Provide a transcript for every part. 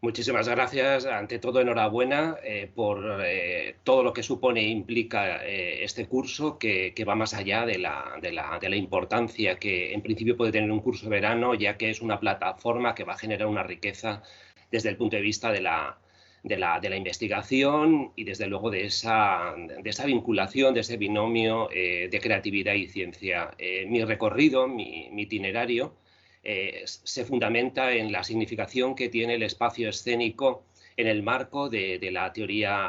Muchísimas gracias. Ante todo, enhorabuena por todo lo que supone e implica este curso, que va más allá de la importancia que en principio puede tener un curso de verano, ya que es una plataforma que va a generar una riqueza desde el punto de vista de la investigación y desde luego de esa vinculación, de ese binomio de creatividad y ciencia. Mi recorrido, mi itinerario, se fundamenta en la significación que tiene el espacio escénico en el marco de la teoría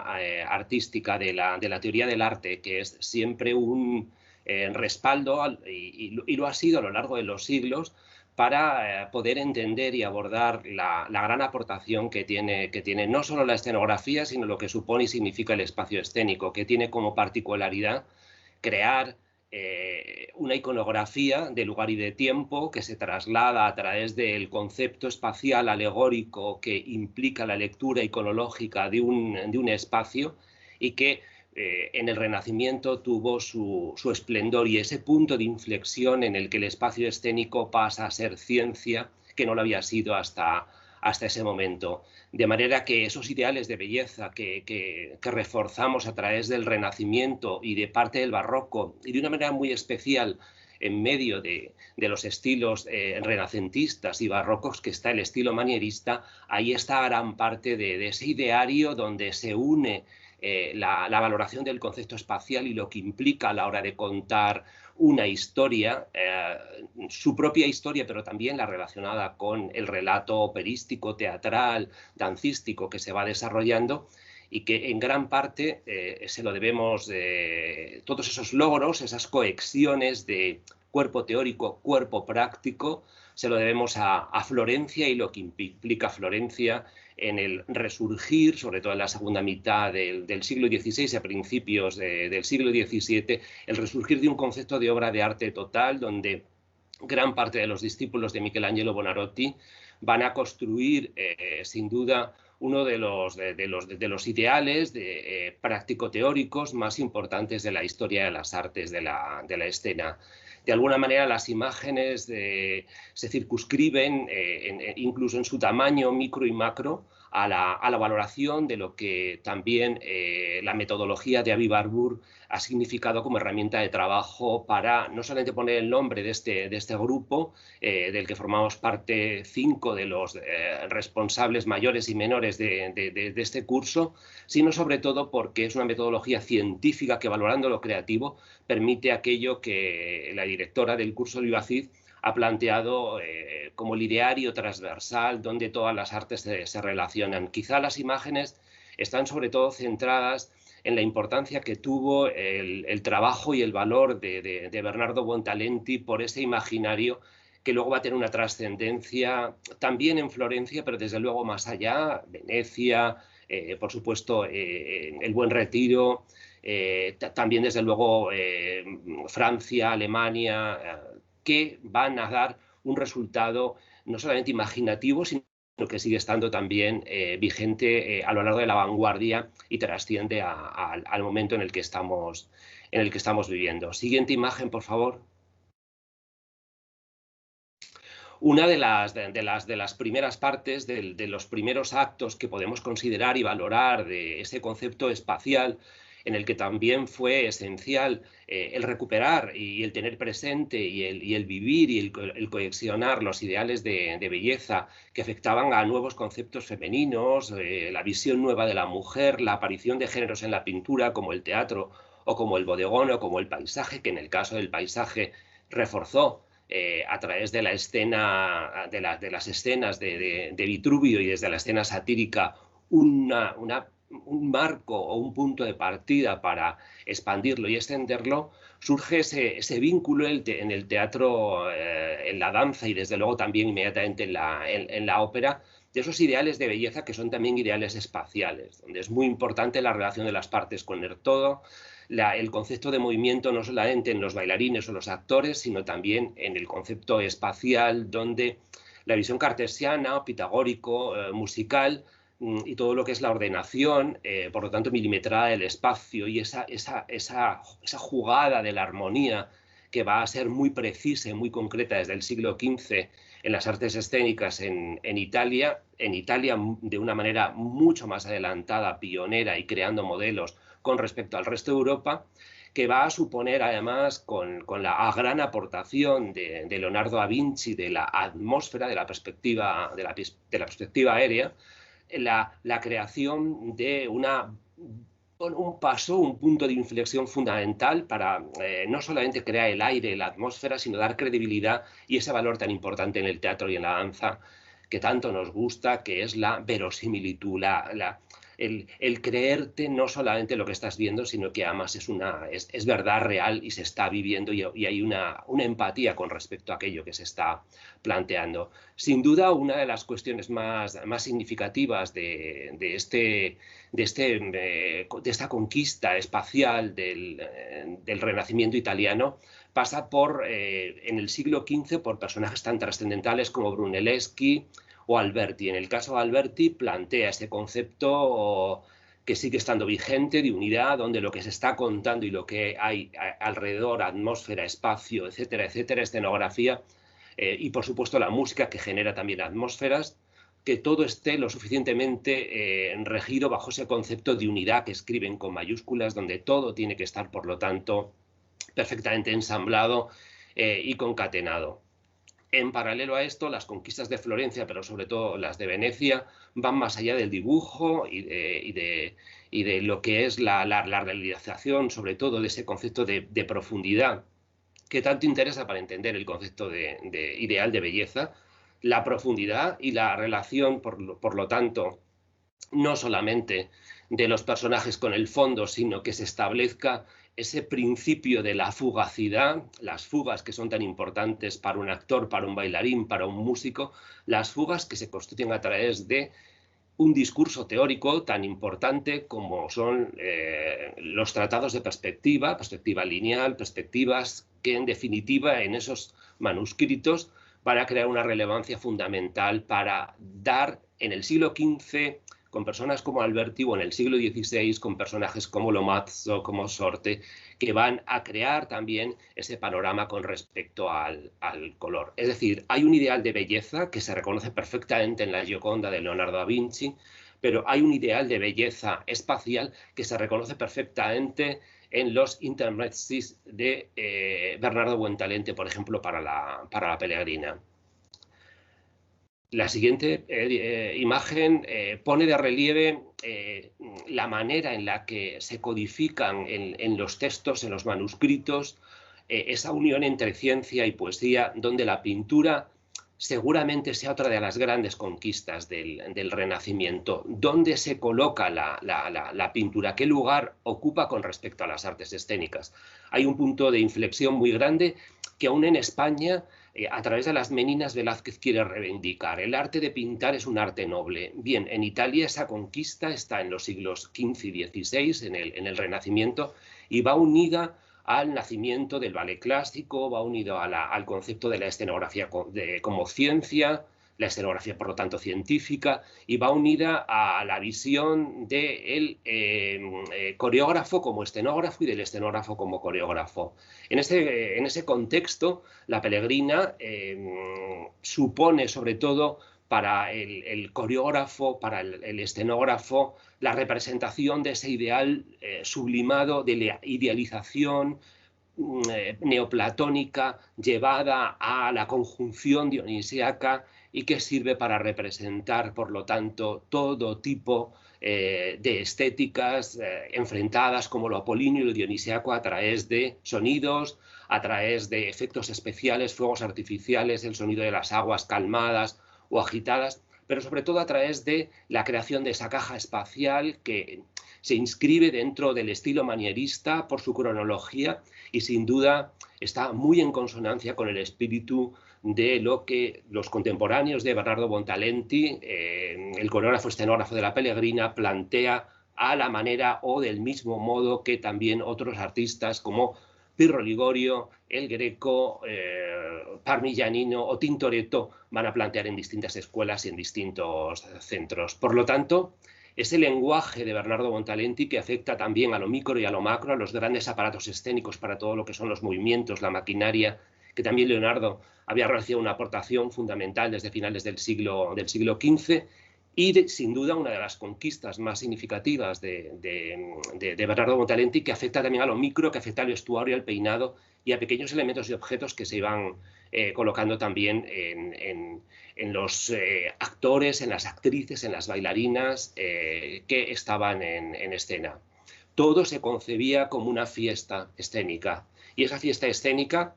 artística, de la teoría del arte, que es siempre un respaldo, y lo ha sido a lo largo de los siglos, para poder entender y abordar la gran aportación que tiene no solo la escenografía, sino lo que supone y significa el espacio escénico, que tiene como particularidad crear una iconografía de lugar y de tiempo que se traslada a través del concepto espacial alegórico que implica la lectura iconológica de un espacio, y que en el Renacimiento tuvo su esplendor y ese punto de inflexión en el que el espacio escénico pasa a ser ciencia, que no lo había sido hasta ese momento. De manera que esos ideales de belleza que reforzamos a través del Renacimiento y de parte del Barroco, y de una manera muy especial en medio de los estilos renacentistas y barrocos, que está el estilo manierista, ahí está gran parte de ese ideario donde se une la valoración del concepto espacial y lo que implica a la hora de contar una historia, su propia historia, pero también la relacionada con el relato operístico, teatral, dancístico que se va desarrollando, y que en gran parte se lo debemos de todos esos logros, esas coexiones de cuerpo teórico, cuerpo práctico, se lo debemos a Florencia y lo que implica Florencia en el resurgir, sobre todo en la segunda mitad del siglo XVI y a principios del siglo XVII, el resurgir de un concepto de obra de arte total, donde gran parte de los discípulos de Michelangelo Buonarroti van a construir, sin duda, uno de los ideales práctico-teóricos más importantes de la historia de las artes de la escena. De alguna manera, las imágenes se circunscriben, incluso en su tamaño micro y macro, a la valoración de lo que también la metodología de Avi Barbour ha significado como herramienta de trabajo para no solamente poner el nombre de este grupo, del que formamos parte 5 de los responsables mayores y menores de este curso, sino sobre todo porque es una metodología científica que, valorando lo creativo, permite aquello que la directora del curso de Ibacid ha planteado como el ideario transversal donde todas las artes se relacionan. Quizá las imágenes están sobre todo centradas en la importancia que tuvo el trabajo y el valor de Bernardo Buontalenti por ese imaginario que luego va a tener una trascendencia también en Florencia, pero desde luego más allá, Venecia, por supuesto, el Buen Retiro, también desde luego Francia, Alemania, que van a dar un resultado no solamente imaginativo, sino que sigue estando también vigente a lo largo de la vanguardia y trasciende al momento en el que estamos viviendo. Siguiente imagen, por favor. Una de las primeras partes, de los primeros actos que podemos considerar y valorar de ese concepto espacial, en el que también fue esencial el recuperar y el tener presente y el vivir y el coexionar los ideales de belleza que afectaban a nuevos conceptos femeninos, la visión nueva de la mujer, la aparición de géneros en la pintura como el teatro o como el bodegón o como el paisaje, que en el caso del paisaje reforzó a través de la escena, de las escenas de Vitruvio, y desde la escena satírica un marco o un punto de partida para expandirlo y extenderlo, surge ese vínculo en el teatro, en la danza y desde luego también inmediatamente en la ópera, de esos ideales de belleza que son también ideales espaciales, donde es muy importante la relación de las partes con el todo, el concepto de movimiento no solamente en los bailarines o los actores, sino también en el concepto espacial, donde la visión cartesiana o pitagórico, musical, y todo lo que es la ordenación, por lo tanto milimetrada del espacio y esa jugada de la armonía que va a ser muy precisa y muy concreta desde el siglo XV en las artes escénicas en Italia de una manera mucho más adelantada, pionera y creando modelos con respecto al resto de Europa, que va a suponer además con la gran aportación de Leonardo da Vinci, de la atmósfera, de la perspectiva aérea, la creación de un paso, un punto de inflexión fundamental para no solamente crear el aire, la atmósfera, sino dar credibilidad y ese valor tan importante en el teatro y en la danza que tanto nos gusta, que es la verosimilitud, el creerte no solamente lo que estás viendo, sino que además es verdad real y se está viviendo y hay una empatía con respecto a aquello que se está planteando. Sin duda, una de las cuestiones más significativas de esta conquista espacial del Renacimiento italiano pasa en el siglo XV, por personajes tan trascendentales como Brunelleschi o Alberti. En el caso de Alberti plantea ese concepto que sigue estando vigente de unidad, donde lo que se está contando y lo que hay alrededor, atmósfera, espacio, etcétera, etcétera, escenografía, y por supuesto la música que genera también atmósferas, que todo esté lo suficientemente regido bajo ese concepto de unidad que escriben con mayúsculas, donde todo tiene que estar, por lo tanto, perfectamente ensamblado y concatenado. En paralelo a esto, las conquistas de Florencia, pero sobre todo las de Venecia, van más allá del dibujo y de lo que es la realización, sobre todo de ese concepto de profundidad, que tanto interesa para entender el concepto de ideal de belleza, la profundidad y la relación, por lo tanto, no solamente de los personajes con el fondo, sino que se establezca ese principio de la fugacidad, las fugas que son tan importantes para un actor, para un bailarín, para un músico, las fugas que se constituyen a través de un discurso teórico tan importante como son los tratados de perspectiva lineal, perspectivas que en definitiva en esos manuscritos van a crear una relevancia fundamental para dar en el siglo XV con personas como Alberti o en el siglo XVI con personajes como Lomazzo, como Sorte, que van a crear también ese panorama con respecto al color. Es decir, hay un ideal de belleza que se reconoce perfectamente en la Gioconda de Leonardo da Vinci, pero hay un ideal de belleza espacial que se reconoce perfectamente en los intermezzi de Bernardo Buontalente, por ejemplo, para la Pellegrina. La siguiente imagen pone de relieve la manera en la que se codifican en los textos, en los manuscritos, esa unión entre ciencia y poesía, donde la pintura seguramente sea otra de las grandes conquistas del Renacimiento. ¿Dónde se coloca la pintura? ¿Qué lugar ocupa con respecto a las artes escénicas? Hay un punto de inflexión muy grande que aún en España, a través de las Meninas, Velázquez quiere reivindicar. El arte de pintar es un arte noble. Bien, en Italia esa conquista está en los siglos XV y XVI, en el Renacimiento, y va unida al nacimiento del ballet clásico, va unido al concepto de la escenografía como ciencia, la escenografía por lo tanto científica, y va unida a la visión del coreógrafo como escenógrafo y del escenógrafo como coreógrafo. En ese contexto, la Pellegrina supone sobre todo para el coreógrafo, para el escenógrafo, la representación de ese ideal sublimado de la idealización neoplatónica llevada a la conjunción dionisíaca y que sirve para representar, por lo tanto, todo tipo de estéticas enfrentadas como lo apolíneo y lo dionisíaco a través de sonidos, a través de efectos especiales, fuegos artificiales, el sonido de las aguas calmadas o agitadas, pero sobre todo a través de la creación de esa caja espacial que se inscribe dentro del estilo manierista por su cronología y sin duda está muy en consonancia con el espíritu de lo que los contemporáneos de Bernardo Buontalenti, el coreógrafo escenógrafo de la Pellegrina, plantea a la manera o del mismo modo que también otros artistas como Pirro Ligorio, El Greco, Parmigianino o Tintoretto van a plantear en distintas escuelas y en distintos centros. Por lo tanto, Ese lenguaje de Bernardo Montalenti que afecta también a lo micro y a lo macro, a los grandes aparatos escénicos para todo lo que son los movimientos, la maquinaria, que también Leonardo había realizado una aportación fundamental desde finales del siglo XV, y sin duda una de las conquistas más significativas de Bernardo Montalenti, que afecta también a lo micro, que afecta al vestuario, al peinado y a pequeños elementos y objetos que se iban colocando también en los actores, en las actrices, en las bailarinas que estaban en escena. Todo se concebía como una fiesta escénica, y esa fiesta escénica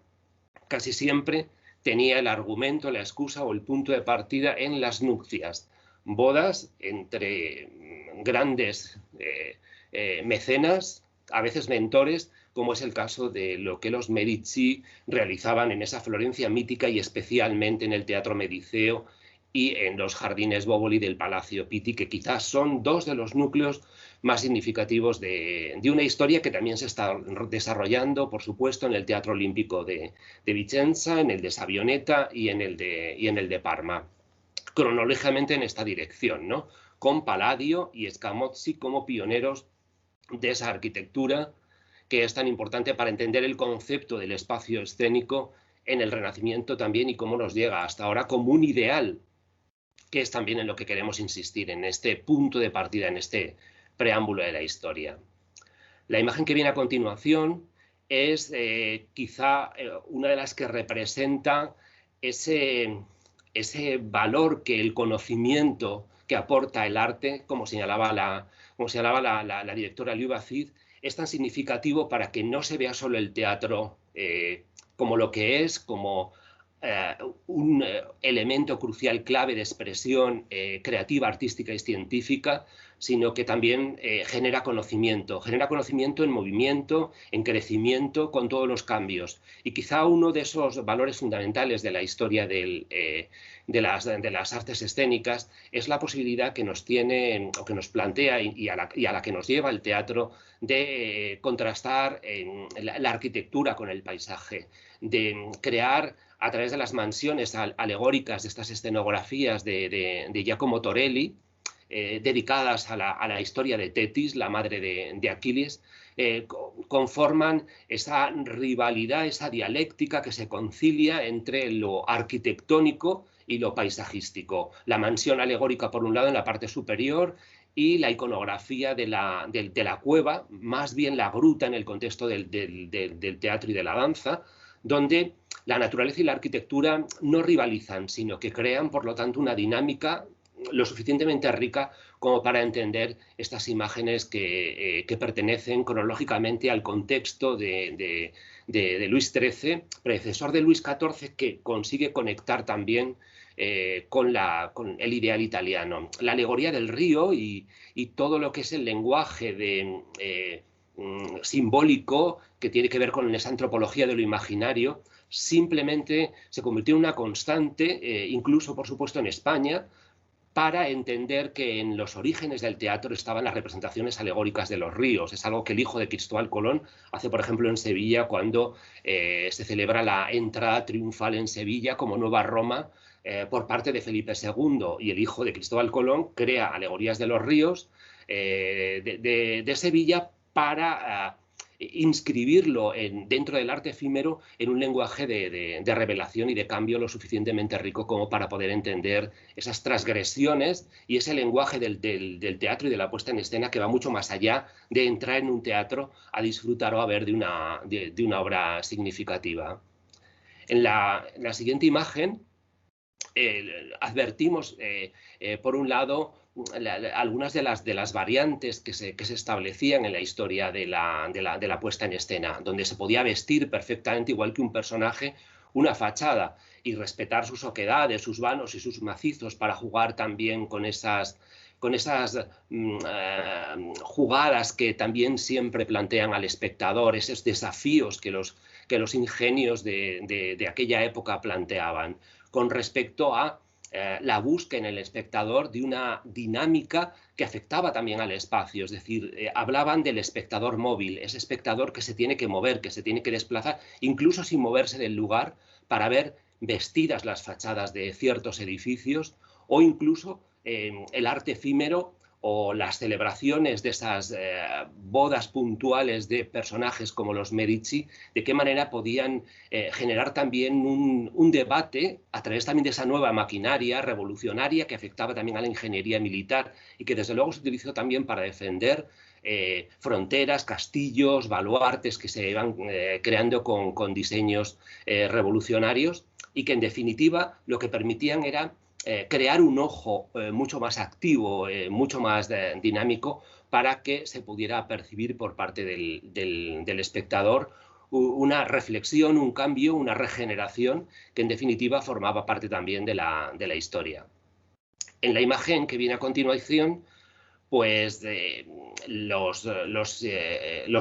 casi siempre tenía el argumento, la excusa o el punto de partida en las nupcias, bodas entre grandes mecenas, a veces mentores, como es el caso de lo que los Medici realizaban en esa Florencia mítica y especialmente en el Teatro Mediceo y en los jardines Bóboli del Palacio Pitti, que quizás son dos de los núcleos más significativos de una historia que también se está desarrollando, por supuesto, en el Teatro Olímpico de Vicenza, en el de Savioneta y en el de Parma. Cronológicamente en esta dirección, ¿no? Con Palladio y Scamozzi como pioneros de esa arquitectura que es tan importante para entender el concepto del espacio escénico en el Renacimiento también, y cómo nos llega hasta ahora como un ideal, que es también en lo que queremos insistir, en este punto de partida, en este preámbulo de la historia. La imagen que viene a continuación es quizá una de las que representa ese valor que el conocimiento que aporta el arte, como señalaba la directora Liu Bacid, es tan significativo para que no se vea solo el teatro como lo que es, como un elemento crucial, clave de expresión creativa, artística y científica, sino que también genera conocimiento en movimiento, en crecimiento, con todos los cambios. Y quizá uno de esos valores fundamentales de la historia de las artes escénicas es la posibilidad que nos tiene, o que nos plantea y a la que nos lleva el teatro, de contrastar la arquitectura con el paisaje, de crear a través de las mansiones alegóricas de estas escenografías de Giacomo Torelli, dedicadas a la historia de Tetis, la madre de Aquiles, conforman esa rivalidad, esa dialéctica que se concilia entre lo arquitectónico y lo paisajístico. La mansión alegórica, por un lado, en la parte superior, y la iconografía de la cueva, más bien la gruta en el contexto del teatro y de la danza, donde la naturaleza y la arquitectura no rivalizan, sino que crean, por lo tanto, una dinámica lo suficientemente rica como para entender estas imágenes que pertenecen cronológicamente al contexto de Luis XIII, predecesor de Luis XIV, que consigue conectar también con el ideal italiano. La alegoría del río y todo lo que es el lenguaje simbólico que tiene que ver con esa antropología de lo imaginario, simplemente se convirtió en una constante, incluso por supuesto en España, para entender que en los orígenes del teatro estaban las representaciones alegóricas de los ríos. Es algo que el hijo de Cristóbal Colón hace, por ejemplo, en Sevilla, cuando se celebra la entrada triunfal en Sevilla como Nueva Roma por parte de Felipe II, y el hijo de Cristóbal Colón crea alegorías de los ríos de Sevilla para inscribirlo dentro del arte efímero en un lenguaje de revelación y de cambio lo suficientemente rico como para poder entender esas transgresiones y ese lenguaje del teatro y de la puesta en escena, que va mucho más allá de entrar en un teatro a disfrutar o a ver de una obra significativa. En la siguiente imagen advertimos, por un lado, algunas de las variantes que se establecían en la historia de la puesta en escena, donde se podía vestir perfectamente igual que un personaje una fachada y respetar sus oquedades, sus vanos y sus macizos, para jugar también con esas jugadas que también siempre plantean al espectador, esos desafíos que los ingenios de aquella época planteaban con respecto a la búsqueda en el espectador de una dinámica que afectaba también al espacio. Es decir, hablaban del espectador móvil, ese espectador que se tiene que mover, que se tiene que desplazar, incluso sin moverse del lugar, para ver vestidas las fachadas de ciertos edificios, o incluso el arte efímero o las celebraciones de esas bodas puntuales de personajes como los Medici, de qué manera podían generar también un debate a través también de esa nueva maquinaria revolucionaria que afectaba también a la ingeniería militar y que desde luego se utilizó también para defender fronteras, castillos, baluartes que se iban creando con diseños revolucionarios y que en definitiva lo que permitían era crear un ojo mucho más activo, mucho más dinámico, para que se pudiera percibir por parte del espectador una reflexión, un cambio, una regeneración que en definitiva formaba parte también de la historia. En la imagen que viene a continuación, pues los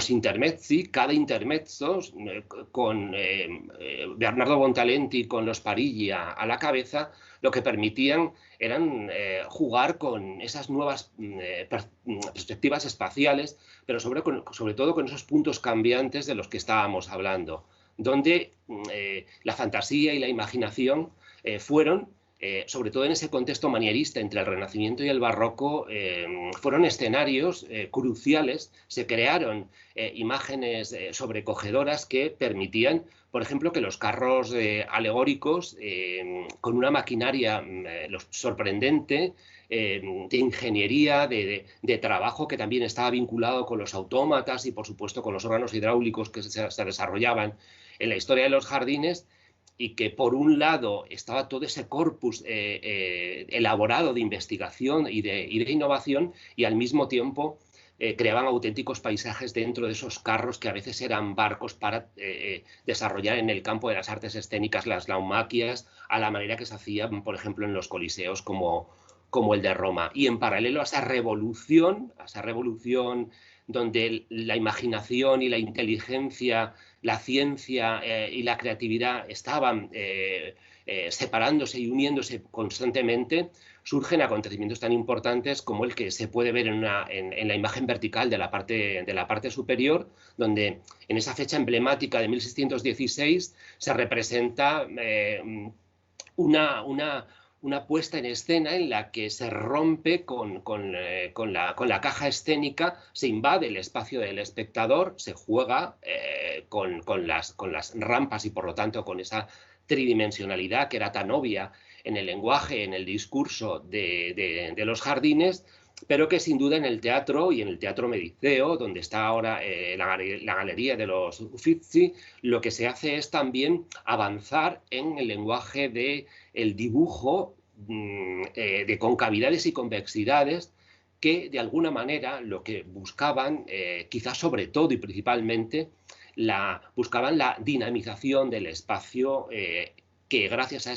intermezzi, cada intermezzo, con Bernardo Bontalenti con los Parigi a la cabeza, lo que permitían eran jugar con esas nuevas perspectivas espaciales, pero sobre todo con esos puntos cambiantes de los que estábamos hablando, donde la fantasía y la imaginación fueron sobre todo en ese contexto manierista entre el Renacimiento y el Barroco, fueron escenarios cruciales. Se crearon imágenes sobrecogedoras que permitían, por ejemplo, que los carros alegóricos, con una maquinaria sorprendente, de ingeniería, de trabajo que también estaba vinculado con los autómatas y, por supuesto, con los órganos hidráulicos que se desarrollaban en la historia de los jardines, y que por un lado estaba todo ese corpus elaborado de investigación y de innovación, y al mismo tiempo creaban auténticos paisajes dentro de esos carros que a veces eran barcos para desarrollar en el campo de las artes escénicas las naumaquias, a la manera que se hacían, por ejemplo, en los coliseos como el de Roma. Y en paralelo a esa revolución donde la imaginación y la inteligencia, la ciencia y la creatividad estaban separándose y uniéndose constantemente, surgen acontecimientos tan importantes como el que se puede ver en la imagen vertical de la parte superior, donde en esa fecha emblemática de 1616 se representa una puesta en escena en la que se rompe con la caja escénica, se invade el espacio del espectador, se juega con las rampas y por lo tanto con esa tridimensionalidad que era tan obvia en el lenguaje, en el discurso de los jardines, pero que sin duda en el teatro y en el Teatro Mediceo, donde está ahora la galería de los Uffizi, lo que se hace es también avanzar en el lenguaje del dibujo de concavidades y convexidades, que de alguna manera lo que buscaban, quizás sobre todo y principalmente, buscaban la dinamización del espacio, que gracias a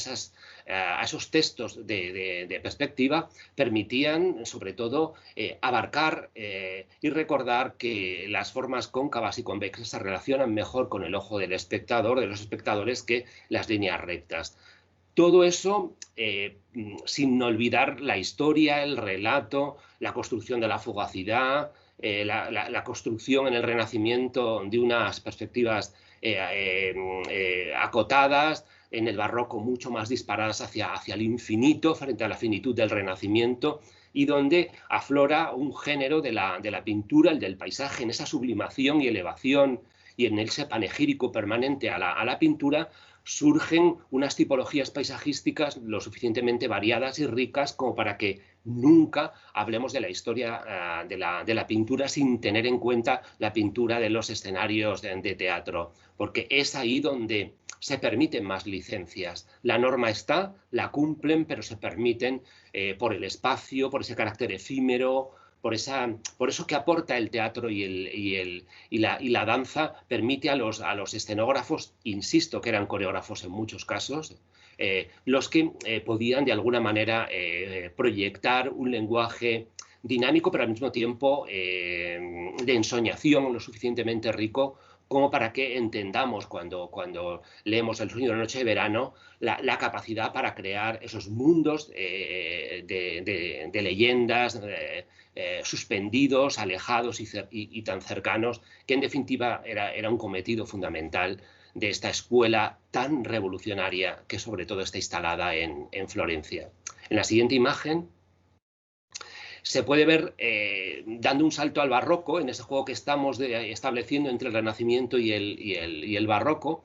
esos textos de perspectiva permitían sobre todo abarcar y recordar que las formas cóncavas y convexas se relacionan mejor con el ojo del espectador, de los espectadores, que las líneas rectas. Todo eso sin olvidar la historia, el relato, la construcción de la fugacidad, la construcción en el Renacimiento de unas perspectivas acotadas, en el Barroco mucho más disparadas hacia el infinito frente a la finitud del Renacimiento, y donde aflora un género de la pintura, el del paisaje, en esa sublimación y elevación y en ese panegírico permanente a la pintura. Surgen unas tipologías paisajísticas lo suficientemente variadas y ricas como para que nunca hablemos de la historia de la pintura sin tener en cuenta la pintura de los escenarios de teatro, porque es ahí donde se permiten más licencias. La norma está, la cumplen, pero se permiten por el espacio, por ese carácter efímero, por eso que aporta el teatro y la danza, permite a los escenógrafos, insisto, que eran coreógrafos en muchos casos, los que podían de alguna manera proyectar un lenguaje dinámico, pero al mismo tiempo de ensoñación lo suficientemente rico como para que entendamos cuando leemos El sueño de la noche de verano la capacidad para crear esos mundos de leyendas suspendidos, alejados y tan cercanos, que en definitiva era un cometido fundamental de esta escuela tan revolucionaria que sobre todo está instalada en Florencia. En la siguiente imagen Se puede ver dando un salto al barroco, en ese juego que estamos estableciendo entre el Renacimiento y el Barroco.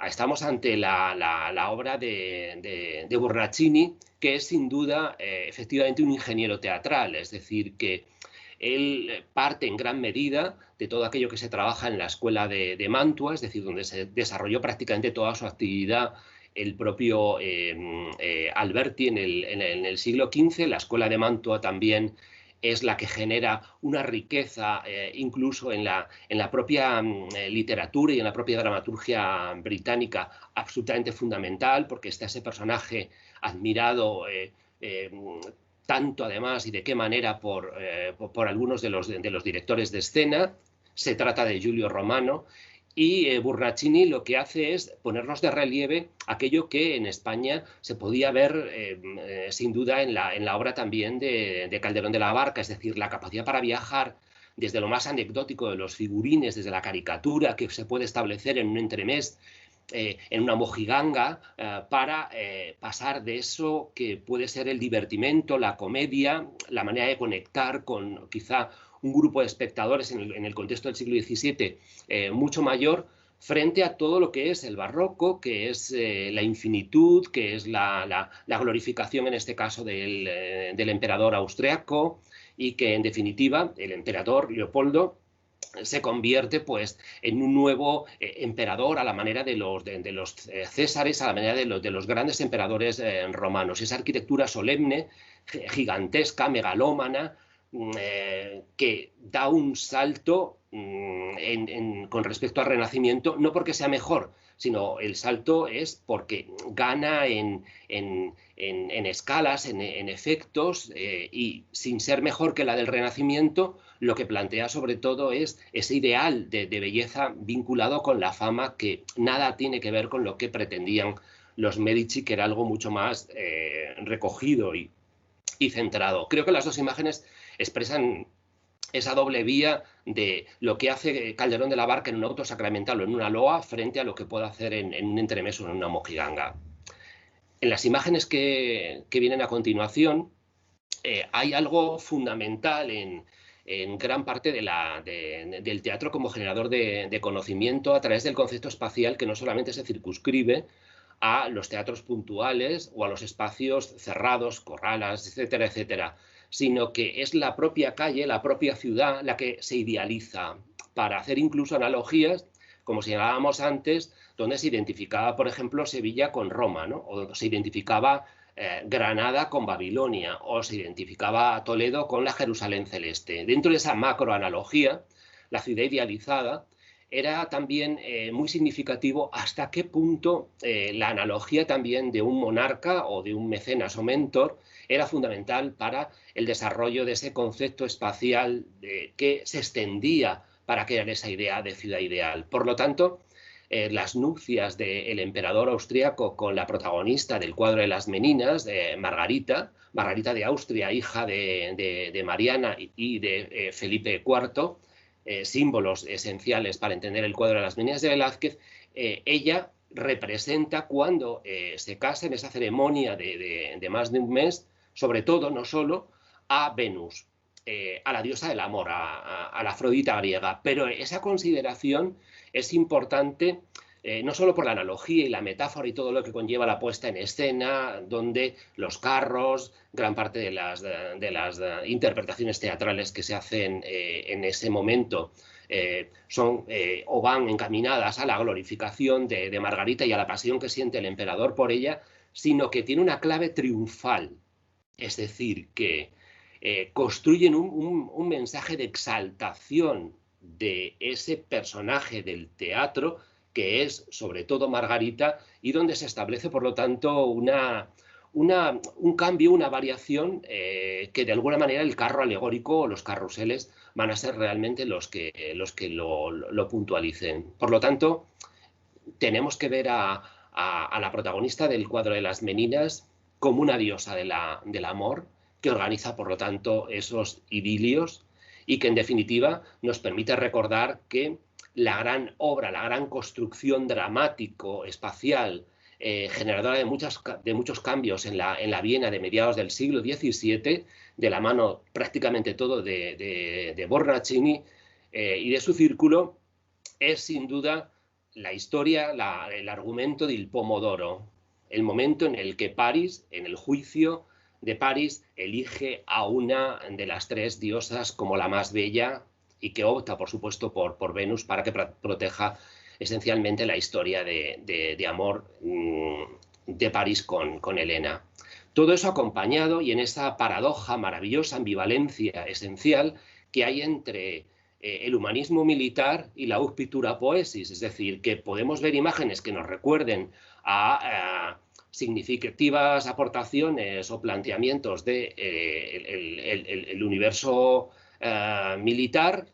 Estamos ante la obra de Borrachini, que es sin duda efectivamente un ingeniero teatral, es decir, que él parte en gran medida de todo aquello que se trabaja en la escuela de Mantua, es decir, donde se desarrolló prácticamente toda su actividad el propio Alberti en el siglo XV. La escuela de Mantua también es la que genera una riqueza incluso en la propia literatura y en la propia dramaturgia británica absolutamente fundamental, porque está ese personaje admirado tanto además y de qué manera por algunos de los directores de escena. Se trata de Giulio Romano. Y Borrachini lo que hace es ponernos de relieve aquello que en España se podía ver sin duda en la obra también de Calderón de la Barca, es decir, la capacidad para viajar desde lo más anecdótico de los figurines, desde la caricatura que se puede establecer en un entremés, en una mojiganga, para pasar de eso que puede ser el divertimento, la comedia, la manera de conectar con quizá un grupo de espectadores en el contexto del siglo XVII mucho mayor, frente a todo lo que es el barroco, que es la infinitud, que es la glorificación en este caso del emperador austriaco, y que en definitiva el emperador Leopoldo se convierte pues en un nuevo emperador a la manera de los césares, a la manera de los grandes emperadores romanos. Esa arquitectura solemne, gigantesca, megalómana, que da un salto con respecto al Renacimiento, no porque sea mejor, sino el salto es porque gana en escalas, en efectos, y sin ser mejor que la del Renacimiento, lo que plantea sobre todo es ese ideal de belleza vinculado con la fama, que nada tiene que ver con lo que pretendían los Medici, que era algo mucho más recogido y centrado. Creo que las dos imágenes expresan esa doble vía de lo que hace Calderón de la Barca en un auto sacramental o en una loa frente a lo que puede hacer en un entremés o en una mojiganga. En las imágenes que vienen a continuación hay algo fundamental en gran parte del teatro como generador de conocimiento a través del concepto espacial, que no solamente se circunscribe a los teatros puntuales o a los espacios cerrados, corralas, etcétera, etcétera, sino que es la propia calle, la propia ciudad, la que se idealiza para hacer incluso analogías, como señalábamos antes, donde se identificaba, por ejemplo, Sevilla con Roma, ¿no? O se identificaba Granada con Babilonia, o se identificaba Toledo con la Jerusalén celeste. Dentro de esa macroanalogía, la ciudad idealizada, era también muy significativo hasta qué punto la analogía también de un monarca o de un mecenas o mentor era fundamental para el desarrollo de ese concepto espacial que se extendía para crear esa idea de ciudad ideal. Por lo tanto, las nupcias del emperador austríaco con la protagonista del cuadro de las Meninas, Margarita de Austria, hija de Mariana y de Felipe IV, símbolos esenciales para entender el cuadro de las Meninas de Velázquez, ella representa cuando se casa en esa ceremonia de más de un mes, sobre todo, no solo, a Venus, a la diosa del amor, a la Afrodita griega. Pero esa consideración es importante no solo por la analogía y la metáfora y todo lo que conlleva la puesta en escena, donde los carros, gran parte de las interpretaciones teatrales que se hacen en ese momento son o van encaminadas a la glorificación de Margarita y a la pasión que siente el emperador por ella, sino que tiene una clave triunfal, es decir, que construyen un mensaje de exaltación de ese personaje del teatro, que es sobre todo Margarita, y donde se establece, por lo tanto, un cambio, una variación que de alguna manera el carro alegórico o los carruseles van a ser realmente los que lo puntualicen. Por lo tanto, tenemos que ver a la protagonista del cuadro de las Meninas como una diosa del amor, que organiza, por lo tanto, esos idilios y que, en definitiva, nos permite recordar que la gran obra, la gran construcción dramático-espacial generadora de muchos cambios en la Viena de mediados del siglo XVII, de la mano prácticamente todo de Bornacini y de su círculo, es sin duda la historia, el argumento del Pomodoro, el momento en el que París, en el juicio de París, elige a una de las tres diosas como la más bella y que opta, por supuesto, por Venus para que proteja esencialmente la historia de amor de París con Helena. Todo eso acompañado y en esa paradoja, maravillosa ambivalencia esencial que hay entre el humanismo militar y la pictura poesis, es decir, que podemos ver imágenes que nos recuerden a significativas aportaciones o planteamientos del el universo militar,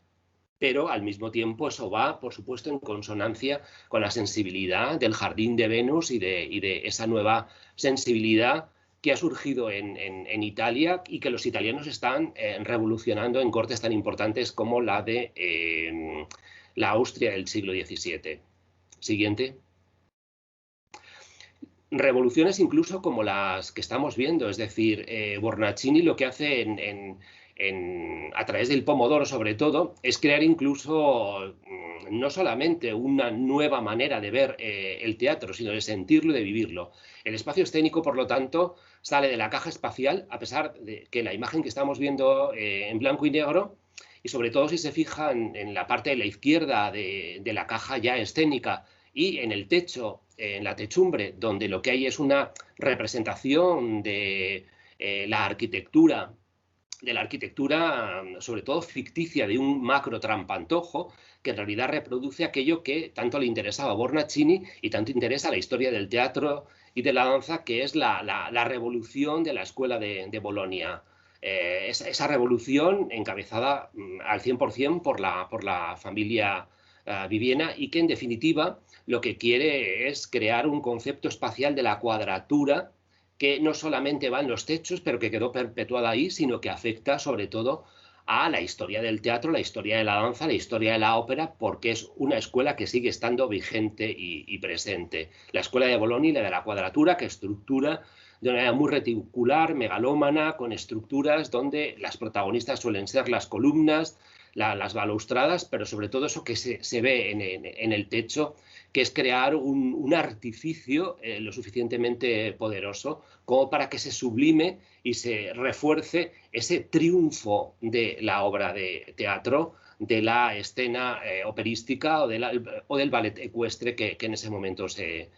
pero al mismo tiempo eso va, por supuesto, en consonancia con la sensibilidad del jardín de Venus y de esa nueva sensibilidad que ha surgido en Italia y que los italianos están revolucionando en cortes tan importantes como la de la Austria del siglo XVII. Siguiente. Revoluciones incluso como las que estamos viendo, es decir, Bornacini lo que hace a través del Pomodoro sobre todo es crear incluso no solamente una nueva manera de ver el teatro, sino de sentirlo y de vivirlo. El espacio escénico, por lo tanto, sale de la caja espacial, a pesar de que la imagen que estamos viendo en blanco y negro, y sobre todo si se fijan en la parte de la izquierda de la caja ya escénica y en el techo, en la techumbre, donde lo que hay es una representación de la arquitectura, sobre todo ficticia, de un macro trampantojo, que en realidad reproduce aquello que tanto le interesaba a Bornacini y tanto interesa a la historia del teatro y de la danza, que es la revolución de la escuela de Bolonia. Esa revolución encabezada al 100% por la familia Viviena y que en definitiva lo que quiere es crear un concepto espacial de la cuadratura que no solamente va en los techos, pero que quedó perpetuada ahí, sino que afecta sobre todo a la historia del teatro, la historia de la danza, la historia de la ópera, porque es una escuela que sigue estando vigente y presente. La escuela de Bolonia y la de la cuadratura, que estructura de una manera muy reticular, megalómana, con estructuras donde las protagonistas suelen ser las columnas, las balaustradas, pero sobre todo eso que se ve en el techo, que es crear un artificio lo suficientemente poderoso como para que se sublime y se refuerce ese triunfo de la obra de teatro, de la escena operística o del ballet ecuestre que en ese momento se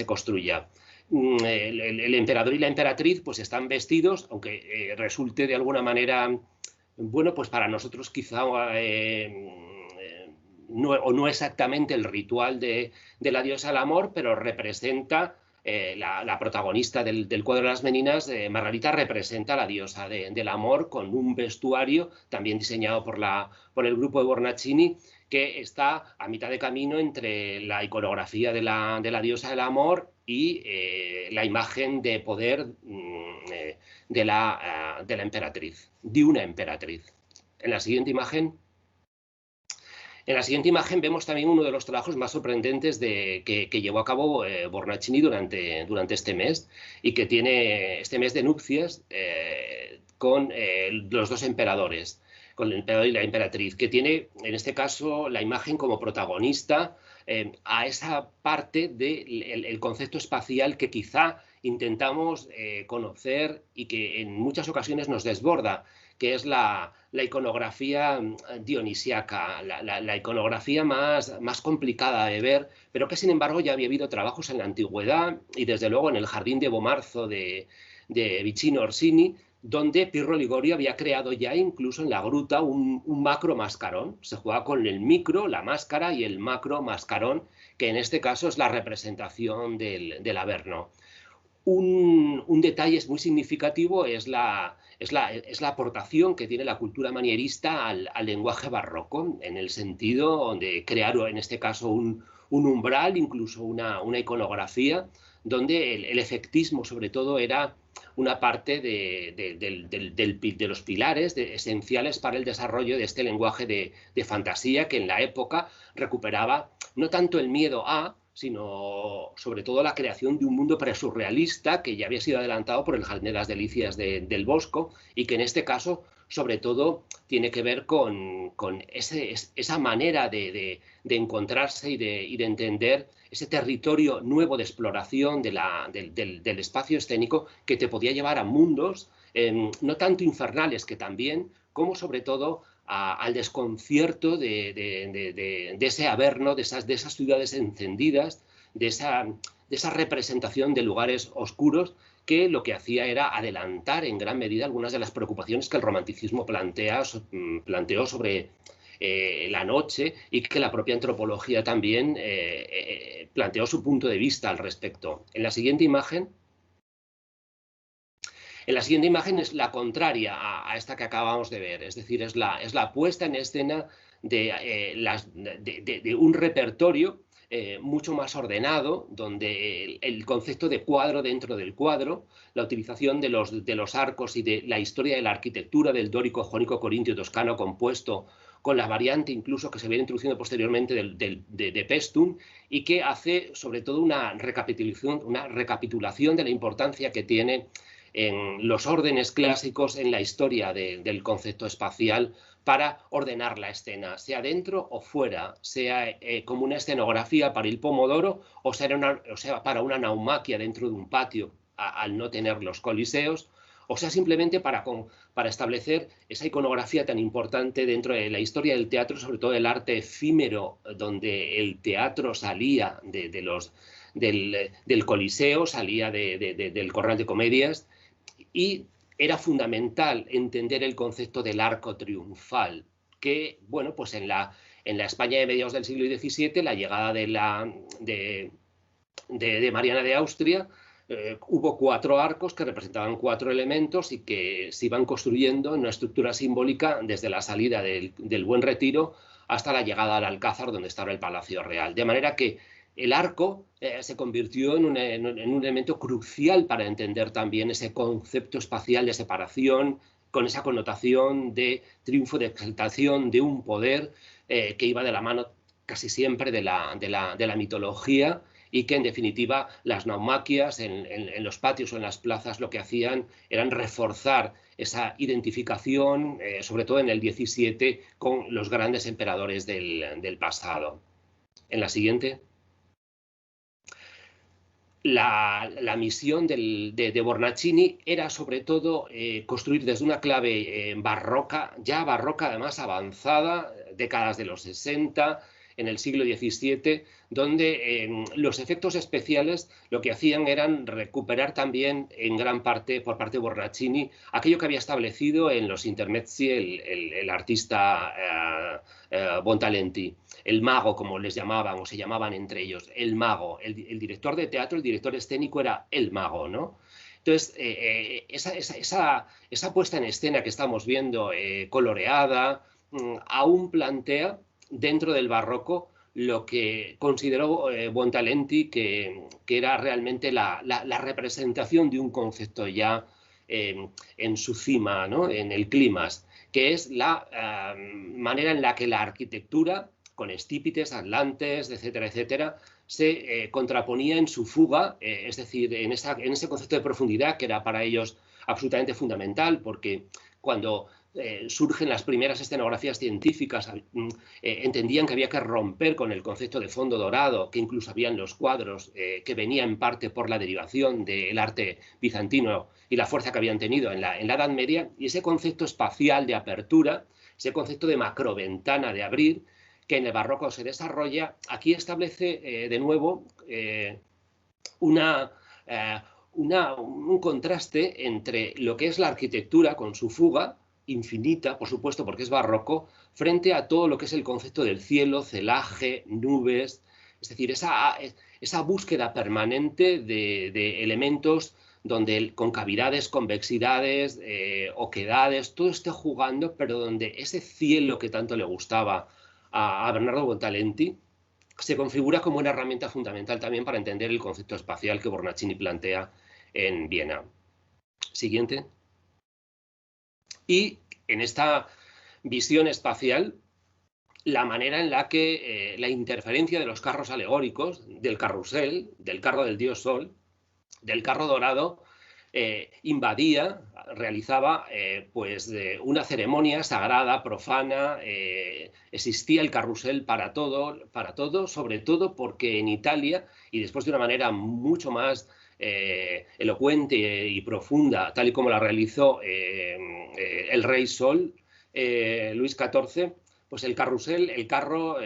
construya. El emperador y la emperatriz pues están vestidos, aunque resulte de alguna manera, bueno, pues para nosotros quizá no exactamente el ritual de la diosa del amor, pero representa la protagonista del cuadro de las Meninas, Margarita, representa a la diosa del amor con un vestuario también diseñado por el grupo de Bornacini, que está a mitad de camino entre la iconografía de la diosa del amor y la imagen de poder de la emperatriz, de una emperatriz. En la siguiente imagen vemos también uno de los trabajos más sorprendentes que llevó a cabo Bornacini durante este mes y que tiene este mes de nupcias con los dos emperadores, con el emperador y la emperatriz, que tiene en este caso la imagen como protagonista a esa parte del concepto espacial que quizá intentamos conocer y que en muchas ocasiones nos desborda, que es la iconografía dionisiaca, la iconografía más complicada de ver, pero que sin embargo ya había habido trabajos en la antigüedad y desde luego en el Jardín de Bomarzo de Vicino Orsini, donde Pirro Ligorio había creado ya incluso en la gruta un macro mascarón. Se juega con el micro, la máscara y el macro mascarón, que en este caso es la representación del Averno. Un detalle muy significativo es la aportación que tiene la cultura manierista al lenguaje barroco, en el sentido de crear, en este caso, un umbral, incluso una iconografía, donde el efectismo, sobre todo, era una parte de los pilares esenciales para el desarrollo de este lenguaje de fantasía que en la época recuperaba no tanto el miedo a, sino sobre todo la creación de un mundo presurrealista que ya había sido adelantado por el Jardín de las Delicias del Bosco y que en este caso, sobre todo, tiene que ver con esa manera de encontrarse y de entender ese territorio nuevo de exploración del espacio escénico que te podía llevar a mundos no tanto infernales, que también, como sobre todo al desconcierto de ese averno, de esas ciudades encendidas, de esa representación de lugares oscuros que lo que hacía era adelantar en gran medida algunas de las preocupaciones que el romanticismo planteó sobre la noche y que la propia antropología también planteó su punto de vista al respecto. En la siguiente imagen es la contraria a esta que acabamos de ver, es decir, es la puesta en escena de un repertorio mucho más ordenado, donde el concepto de cuadro dentro del cuadro, la utilización de los arcos y de la historia de la arquitectura del dórico, jónico, corintio, toscano compuesto con la variante incluso que se viene introduciendo posteriormente de Paestum y que hace sobre todo una recapitulación de la importancia que tiene en los órdenes clásicos en la historia del concepto espacial para ordenar la escena, sea dentro o fuera, sea como una escenografía para el pomodoro o sea para una naumaquia dentro de un patio al no tener los coliseos, o sea simplemente para establecer esa iconografía tan importante dentro de la historia del teatro, sobre todo el arte efímero, donde el teatro salía del coliseo, salía del corral de comedias, y era fundamental entender el concepto del arco triunfal, que, bueno, pues en la España de mediados del siglo XVII, la llegada de Mariana de Austria, hubo 4 arcos que representaban 4 elementos y que se iban construyendo en una estructura simbólica desde la salida del Buen Retiro hasta la llegada al Alcázar, donde estaba el Palacio Real. De manera que el arco se convirtió en un elemento crucial para entender también ese concepto espacial de separación, con esa connotación de triunfo, de exaltación, de un poder que iba de la mano casi siempre de la mitología, y que en definitiva las naumaquias en los patios o en las plazas lo que hacían eran reforzar esa identificación, sobre todo en el 17, con los grandes emperadores del pasado. En la siguiente. La misión de Bornacini era sobre todo construir desde una clave barroca, ya barroca además avanzada, décadas de los 60, en el siglo XVII, donde los efectos especiales lo que hacían eran recuperar también en gran parte, por parte de Bornacini, aquello que había establecido en los intermezzi el artista Bontalenti, el mago, como les llamaban o se llamaban entre ellos, el mago, el director de teatro, el director escénico era el mago, ¿no? Entonces, esa puesta en escena que estamos viendo, coloreada, aún plantea dentro del barroco lo que consideró Bontalenti que era realmente la representación de un concepto ya en su cima, ¿no? En el clímax, que es la manera en la que la arquitectura, con estípites, atlantes, etcétera, etcétera, se contraponía en su fuga, es decir, en ese concepto de profundidad que era para ellos absolutamente fundamental, porque cuando surgen las primeras escenografías científicas, entendían que había que romper con el concepto de fondo dorado, que incluso había en los cuadros, que venía en parte por la derivación del arte bizantino y la fuerza que habían tenido en la Edad Media, y ese concepto espacial de apertura, ese concepto de macroventana de abrir, que en el barroco se desarrolla, aquí establece de nuevo un contraste entre lo que es la arquitectura con su fuga, infinita, por supuesto, porque es barroco, frente a todo lo que es el concepto del cielo, celaje, nubes, es decir, esa búsqueda permanente de elementos donde con cavidades, convexidades, oquedades, todo esté jugando, pero donde ese cielo que tanto le gustaba a Bernardo Bontalenti se configura como una herramienta fundamental también para entender el concepto espacial que Bornacini plantea en Viena. Siguiente. Y en esta visión espacial, la manera en la que la interferencia de los carros alegóricos, del carrusel, del carro del dios Sol, del carro dorado, invadía, realizaba pues una ceremonia sagrada, profana, existía el carrusel para todo, sobre todo porque en Italia, y después de una manera mucho más elocuente y profunda, tal y como la realizó el rey Sol, Luis XIV, pues el carrusel, el carro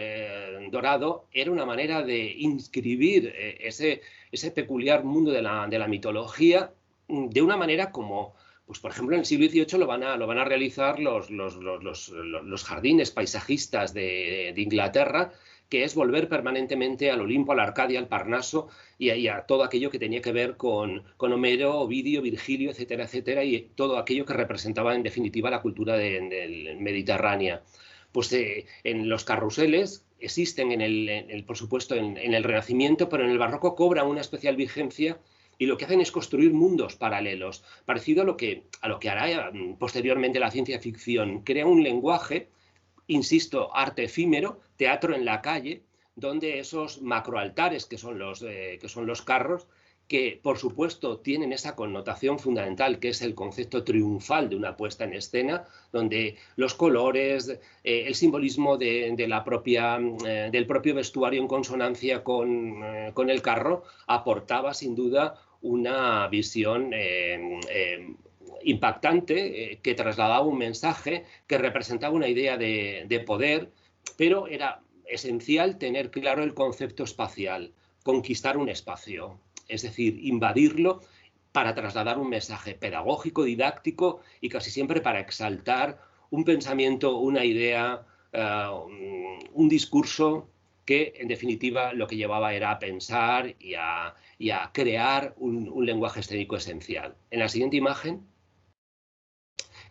dorado, era una manera de inscribir ese peculiar mundo de la mitología de una manera como, pues por ejemplo, en el siglo XVIII lo van a realizar los jardines paisajistas de Inglaterra, que es volver permanentemente al Olimpo, a la Arcadia, al Parnaso y a todo aquello que tenía que ver con Homero, Ovidio, Virgilio, etcétera, etcétera, y todo aquello que representaba en definitiva la cultura mediterránea. Pues en los carruseles existen, por supuesto, en el Renacimiento, pero en el Barroco cobra una especial vigencia y lo que hacen es construir mundos paralelos, parecido a lo que hará posteriormente la ciencia ficción. Crea un lenguaje, insisto, arte efímero, teatro en la calle, donde esos macroaltares que son los carros, que por supuesto tienen esa connotación fundamental que es el concepto triunfal de una puesta en escena, donde los colores, el simbolismo del propio vestuario en consonancia con el carro, aportaba sin duda una visión impactante, que trasladaba un mensaje, que representaba una idea de poder, pero era esencial tener claro el concepto espacial, conquistar un espacio, es decir, invadirlo para trasladar un mensaje pedagógico, didáctico y casi siempre para exaltar un pensamiento, una idea, un discurso que en definitiva lo que llevaba era a pensar y a crear un lenguaje escénico esencial. En la siguiente imagen,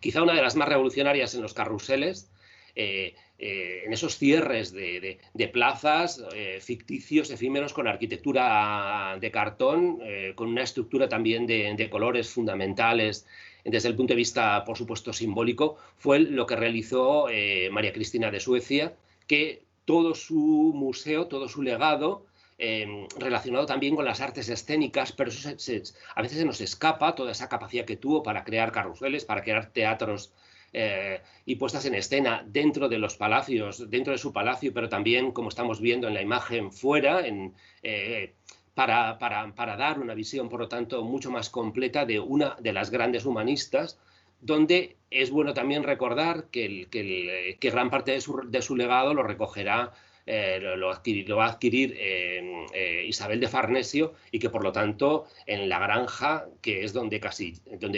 quizá una de las más revolucionarias en los carruseles, en esos cierres de plazas ficticios, efímeros, con arquitectura de cartón, con una estructura también de colores fundamentales desde el punto de vista, por supuesto, simbólico, fue lo que realizó María Cristina de Suecia, que todo su museo, todo su legado, relacionado también con las artes escénicas, pero eso a veces se nos escapa toda esa capacidad que tuvo para crear carruseles, para crear teatros y puestas en escena dentro de los palacios, dentro de su palacio, pero también, como estamos viendo en la imagen, fuera, para dar una visión, por lo tanto, mucho más completa de una de las grandes humanistas, donde es bueno también recordar que gran parte de su legado lo recogerá, lo va a adquirir Isabel de Farnesio, y que por lo tanto en La Granja, que es donde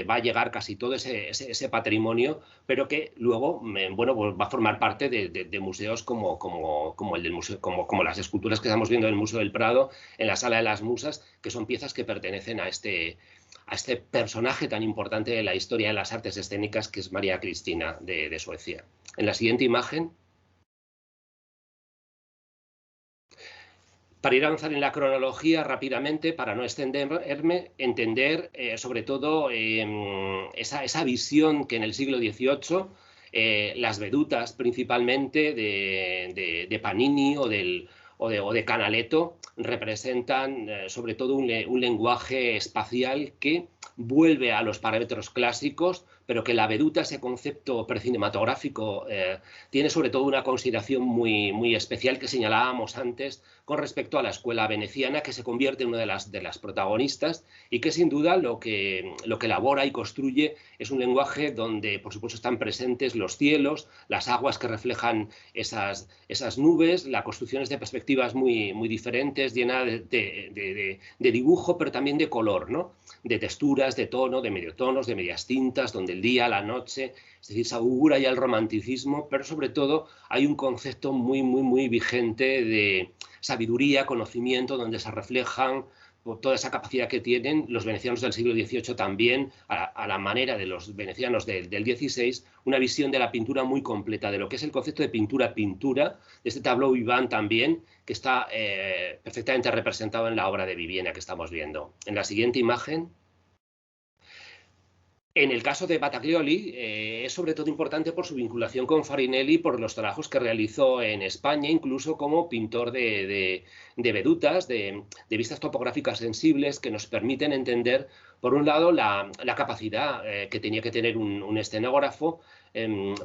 va a llegar casi todo ese patrimonio, pero que luego bueno, pues va a formar parte de museos como el del museo, como las esculturas que estamos viendo en el Museo del Prado, en la Sala de las Musas, que son piezas que pertenecen a este personaje tan importante de la historia de las artes escénicas, que es María Cristina de Suecia. En la siguiente imagen, para ir a avanzar en la cronología rápidamente, para no extenderme, entender sobre todo esa visión que en el siglo XVIII las vedutas principalmente de Panini o de Canaletto representan sobre todo un lenguaje espacial que vuelve a los parámetros clásicos, pero que la veduta, ese concepto precinematográfico, tiene sobre todo una consideración muy especial que señalábamos antes con respecto a la escuela veneciana, que se convierte en una de las protagonistas y que sin duda lo que elabora y construye es un lenguaje donde por supuesto están presentes los cielos, las aguas que reflejan esas nubes, las construcciones de perspectivas muy diferentes, llenas de dibujo, pero también de color, ¿no? De texturas, de tono, de mediotonos, de medias tintas, donde el día, la noche, es decir, se augura ya el romanticismo, pero sobre todo hay un concepto muy vigente de sabiduría, conocimiento, donde se reflejan toda esa capacidad que tienen los venecianos del siglo XVIII también, a la manera de los venecianos del XVI, una visión de la pintura muy completa, de lo que es el concepto de pintura, de este tableau vivant también, que está perfectamente representado en la obra de Viviena que estamos viendo. En la siguiente imagen, En el caso de Battaglioli, es sobre todo importante por su vinculación con Farinelli, por los trabajos que realizó en España, incluso como pintor de vedutas, de vistas topográficas sensibles, que nos permiten entender, por un lado, la capacidad que tenía que tener un escenógrafo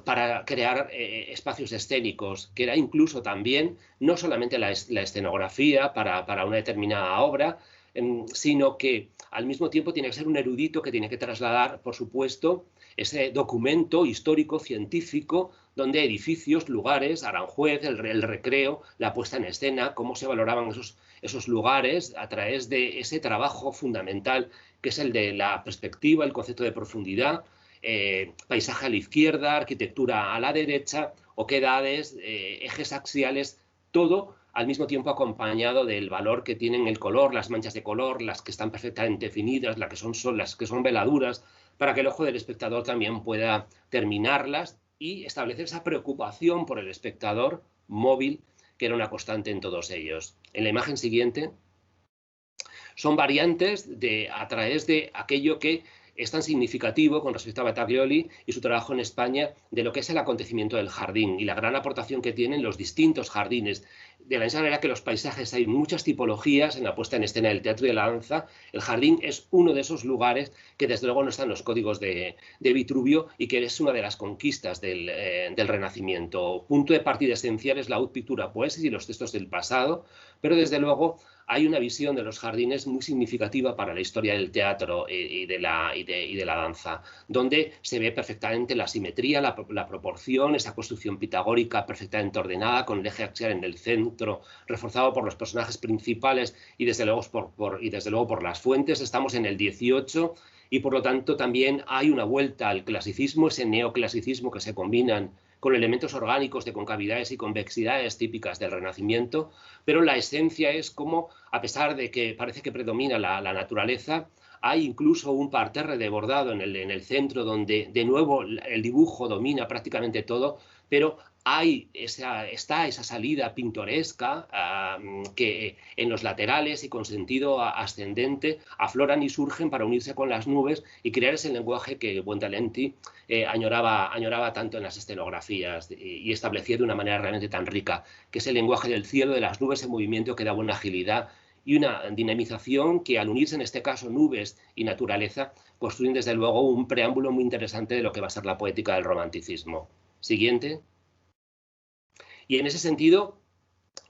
para crear espacios escénicos, que era incluso también, no solamente la escenografía para una determinada obra, sino que al mismo tiempo tiene que ser un erudito que tiene que trasladar, por supuesto, ese documento histórico, científico, donde edificios, lugares, Aranjuez, el Recreo, la puesta en escena, cómo se valoraban esos lugares a través de ese trabajo fundamental que es el de la perspectiva, el concepto de profundidad, paisaje a la izquierda, arquitectura a la derecha, oquedades, ejes axiales, todo al mismo tiempo acompañado del valor que tienen el color, las manchas de color, las que están perfectamente definidas, las que son veladuras, para que el ojo del espectador también pueda terminarlas y establecer esa preocupación por el espectador móvil, que era una constante en todos ellos. En la imagen siguiente son variantes a través de aquello que es tan significativo con respecto a Battaglioli y su trabajo en España de lo que es el acontecimiento del jardín y la gran aportación que tienen los distintos jardines. De la misma manera que los paisajes hay muchas tipologías en la puesta en escena del teatro y de la danza, el jardín es uno de esos lugares que desde luego no están en los códigos de Vitruvio y que es una de las conquistas del Renacimiento. Punto de partida esencial es la haute pictura poesis y los textos del pasado, pero desde luego hay una visión de los jardines muy significativa para la historia del teatro y de la danza, donde se ve perfectamente la simetría, la proporción, esa construcción pitagórica perfectamente ordenada, con el eje axial en el centro, reforzado por los personajes principales y desde luego por las fuentes. Estamos en el 18 y por lo tanto también hay una vuelta al clasicismo, ese neoclasicismo que se combinan con elementos orgánicos de concavidades y convexidades típicas del Renacimiento, pero la esencia es como, a pesar de que parece que predomina la naturaleza, hay incluso un parterre de bordado en el centro donde de nuevo el dibujo domina prácticamente todo, pero está esa salida pintoresca que en los laterales y con sentido ascendente afloran y surgen para unirse con las nubes y crear ese lenguaje que Buontalenti añoraba tanto en las escenografías y establecía de una manera realmente tan rica, que es el lenguaje del cielo, de las nubes en movimiento que da buena agilidad y una dinamización que, al unirse en este caso nubes y naturaleza, construyen desde luego un preámbulo muy interesante de lo que va a ser la poética del romanticismo. Siguiente. Y en ese sentido,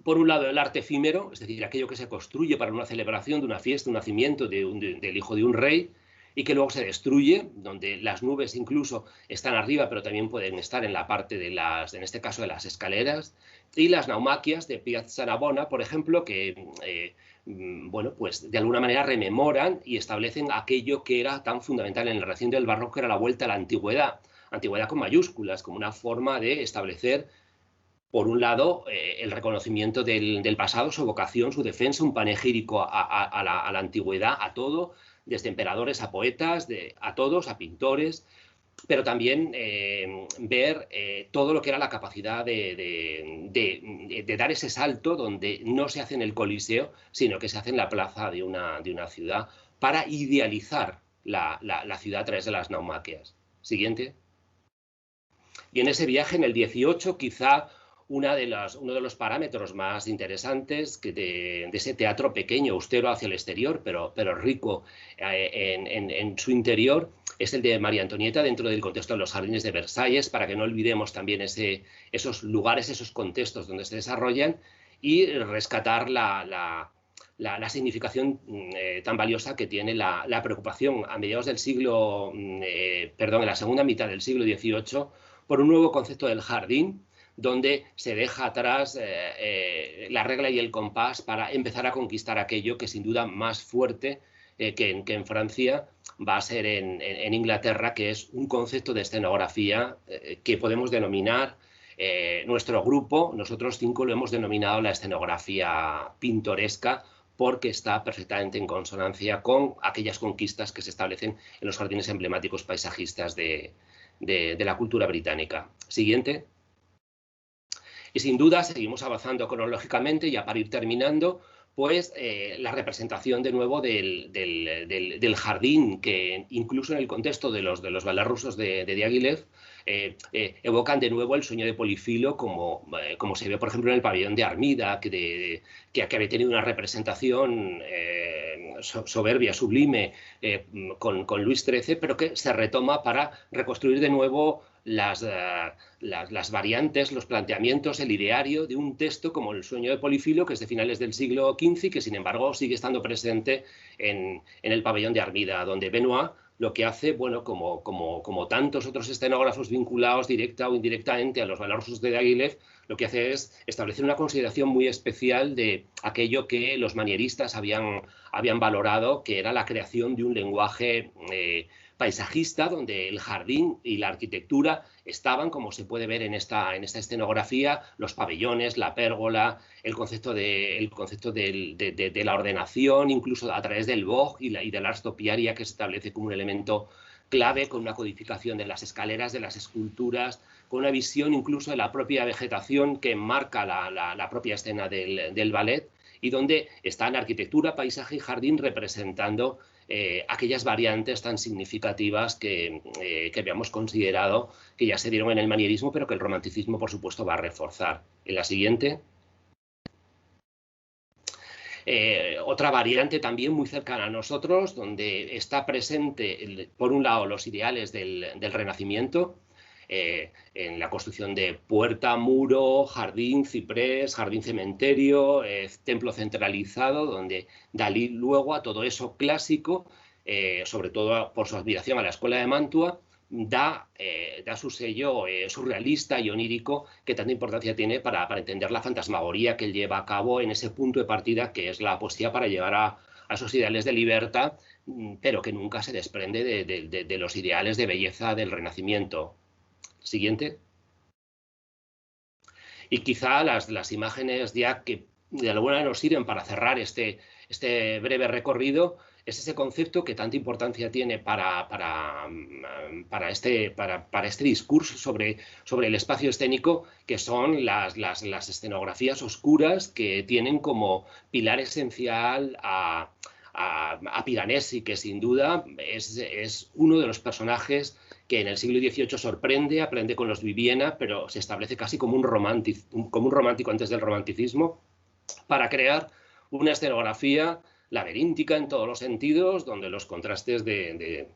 por un lado, el arte efímero, es decir, aquello que se construye para una celebración de una fiesta, un nacimiento del hijo de un rey, y que luego se destruye, donde las nubes incluso están arriba, pero también pueden estar en la parte en este caso, de las escaleras, y las naumaquias de Piazza Navona, por ejemplo, que bueno, pues de alguna manera rememoran y establecen aquello que era tan fundamental en el recinto del barroco, que era la vuelta a la antigüedad con mayúsculas, como una forma de establecer, por un lado, el reconocimiento del pasado, su vocación, su defensa, un panegírico a la antigüedad, a todo, desde emperadores a poetas, a todos, a pintores, pero también ver todo lo que era la capacidad de dar ese salto donde no se hace en el Coliseo, sino que se hace en la plaza de una ciudad para idealizar la ciudad a través de las naumaquias. Siguiente. Y en ese viaje, en el 18, quizá uno de los parámetros más interesantes de ese teatro pequeño, austero hacia el exterior, pero rico en su interior, es el de María Antonieta dentro del contexto de los jardines de Versalles, para que no olvidemos también esos lugares, esos contextos donde se desarrollan, y rescatar la significación tan valiosa que tiene la preocupación a mediados del siglo, perdón, en la segunda mitad del siglo XVIII, por un nuevo concepto del jardín, donde se deja atrás la regla y el compás para empezar a conquistar aquello que sin duda más fuerte que en Francia va a ser en Inglaterra, que es un concepto de escenografía que podemos denominar, nuestro grupo, nosotros 5 lo hemos denominado la escenografía pintoresca, porque está perfectamente en consonancia con aquellas conquistas que se establecen en los jardines emblemáticos paisajistas de la cultura británica. Siguiente. Y sin duda seguimos avanzando cronológicamente, ya para ir terminando, pues la representación de nuevo del jardín, que incluso en el contexto de los ballets rusos de Diaghilev, evocan de nuevo el sueño de Polifilo, como se ve, por ejemplo, en el pabellón de Armida, que había tenido una representación soberbia, sublime, con Luis XIII, pero que se retoma para reconstruir de nuevo las variantes, los planteamientos, el ideario de un texto como El sueño de Polifilo, que es de finales del siglo XV y que, sin embargo, sigue estando presente en el pabellón de Armida, donde Benoit lo que hace, bueno, como tantos otros escenógrafos vinculados directa o indirectamente a los ballets rusos de Diaghilev, lo que hace es establecer una consideración muy especial de aquello que los manieristas habían valorado, que era la creación de un lenguaje paisajista, donde el jardín y la arquitectura estaban, como se puede ver en esta escenografía, los pabellones, la pérgola, el concepto de la ordenación, incluso a través del boj y de la ars topiaria, que se establece como un elemento clave, con una codificación de las escaleras, de las esculturas, con una visión incluso de la propia vegetación que marca la propia escena del ballet, y donde están arquitectura, paisaje y jardín representando aquellas variantes tan significativas que habíamos considerado que ya se dieron en el manierismo, pero que el romanticismo, por supuesto, va a reforzar. En la siguiente. Otra variante también muy cercana a nosotros, donde está presente, por un lado, los ideales del Renacimiento, en la construcción de puerta, muro, jardín, ciprés, jardín cementerio, templo centralizado, donde Dalí luego a todo eso clásico, sobre todo por su admiración a la escuela de Mantua, da su sello surrealista y onírico que tanta importancia tiene para entender la fantasmagoría que él lleva a cabo en ese punto de partida que es la poesía para llevar a esos ideales de libertad, pero que nunca se desprende de los ideales de belleza del Renacimiento. Siguiente. Y quizá las imágenes ya que de alguna manera nos sirven para cerrar este breve recorrido es ese concepto que tanta importancia tiene para este discurso sobre el espacio escénico, que son las escenografías oscuras, que tienen como pilar esencial a Piranesi, que sin duda es uno de los personajes que en el siglo XVIII sorprende, aprende con los Viviena, pero se establece casi como un romántico antes del romanticismo, para crear una escenografía laberíntica en todos los sentidos, donde los contrastes de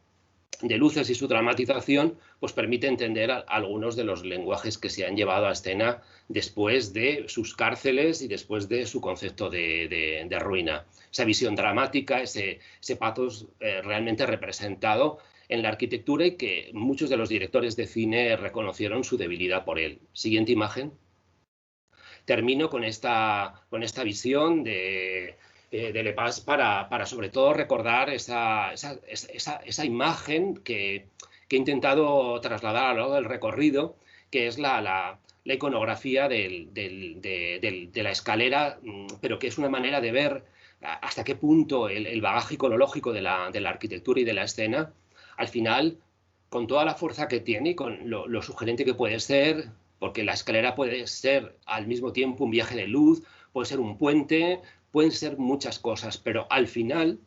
luces y su dramatización pues permite entender algunos de los lenguajes que se han llevado a escena después de sus cárceles y después de su concepto de ruina. Esa visión dramática, ese pathos realmente representado en la arquitectura, y que muchos de los directores de cine reconocieron su debilidad por él. Siguiente imagen. Termino con esta visión de Lepage para sobre todo recordar esa imagen que he intentado trasladar a lo largo del recorrido, que es la iconografía de la escalera, pero que es una manera de ver hasta qué punto el bagaje iconológico de la arquitectura y de la escena, al final, con toda la fuerza que tiene y con lo sugerente que puede ser, porque la escalera puede ser al mismo tiempo un viaje de luz, puede ser un puente, pueden ser muchas cosas, pero al final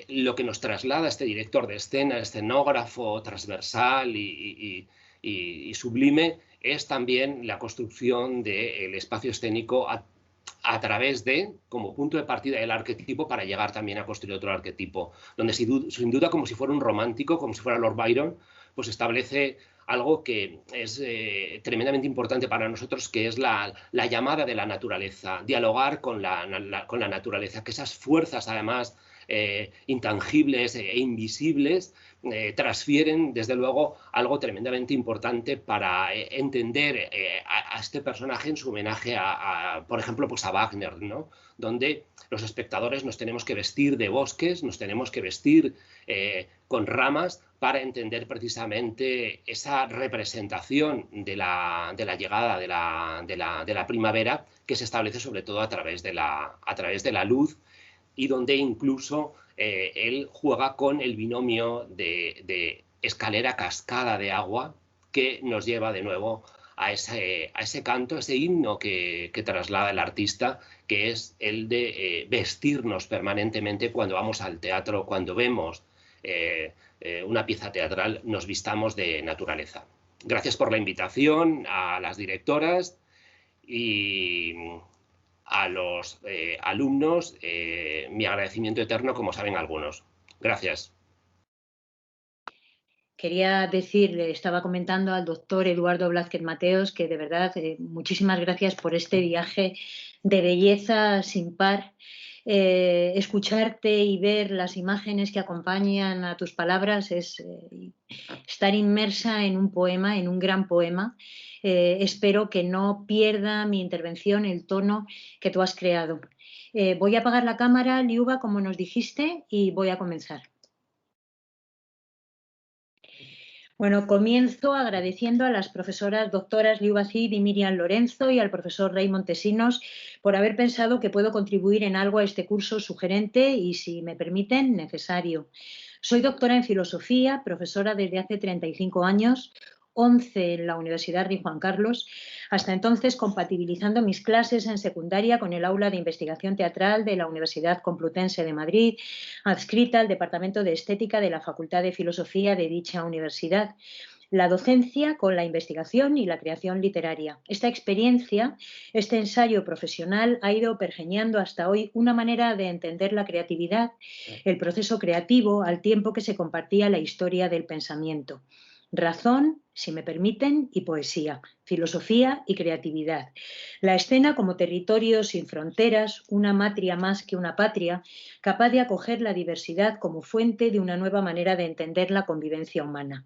lo que nos traslada este director de escena, escenógrafo transversal y sublime, es también la construcción del espacio escénico a través de, como punto de partida, el arquetipo, para llegar también a construir otro arquetipo, donde sin duda, como si fuera un romántico, como si fuera Lord Byron, pues establece algo que es tremendamente importante para nosotros, que es la llamada de la naturaleza, dialogar con la naturaleza, que esas fuerzas, además, intangibles e invisibles, transfieren, desde luego, algo tremendamente importante para entender a este personaje en su homenaje por ejemplo, pues a Wagner, ¿no? Donde los espectadores nos tenemos que vestir de bosques, nos tenemos que vestir con ramas, para entender precisamente esa representación de la llegada de la primavera, que se establece sobre todo a través de la luz, y donde incluso él juega con el binomio de escalera cascada de agua, que nos lleva de nuevo a ese canto, ese himno que traslada el artista, que es el de vestirnos permanentemente cuando vamos al teatro, cuando vemos una pieza teatral, nos vistamos de naturaleza. Gracias por la invitación a las directoras y a los alumnos, mi agradecimiento eterno, como saben algunos. Gracias. Quería decir, le estaba comentando al doctor Eduardo Blázquez Mateos que de verdad muchísimas gracias por este viaje de belleza sin par. Escucharte y ver las imágenes que acompañan a tus palabras es estar inmersa en un poema, en un gran poema. Espero que no pierda mi intervención el tono que tú has creado. Voy a apagar la cámara, Liuba, como nos dijiste, y voy a comenzar. Bueno, comienzo agradeciendo a las profesoras doctoras Liuba Cid y Miriam Lorenzo y al profesor Rey Montesinos por haber pensado que puedo contribuir en algo a este curso sugerente y, si me permiten, necesario. Soy doctora en Filosofía, profesora desde hace 35 años, 11 en la Universidad Rey Juan Carlos, hasta entonces compatibilizando mis clases en secundaria con el aula de investigación teatral de la Universidad Complutense de Madrid, adscrita al Departamento de Estética de la Facultad de Filosofía de dicha universidad. La docencia con la investigación y la creación literaria. Esta experiencia, este ensayo profesional ha ido pergeñando hasta hoy una manera de entender la creatividad, el proceso creativo, al tiempo que se compartía la historia del pensamiento. Razón, si me permiten, y poesía, filosofía y creatividad. La escena como territorio sin fronteras, una matria más que una patria, capaz de acoger la diversidad como fuente de una nueva manera de entender la convivencia humana.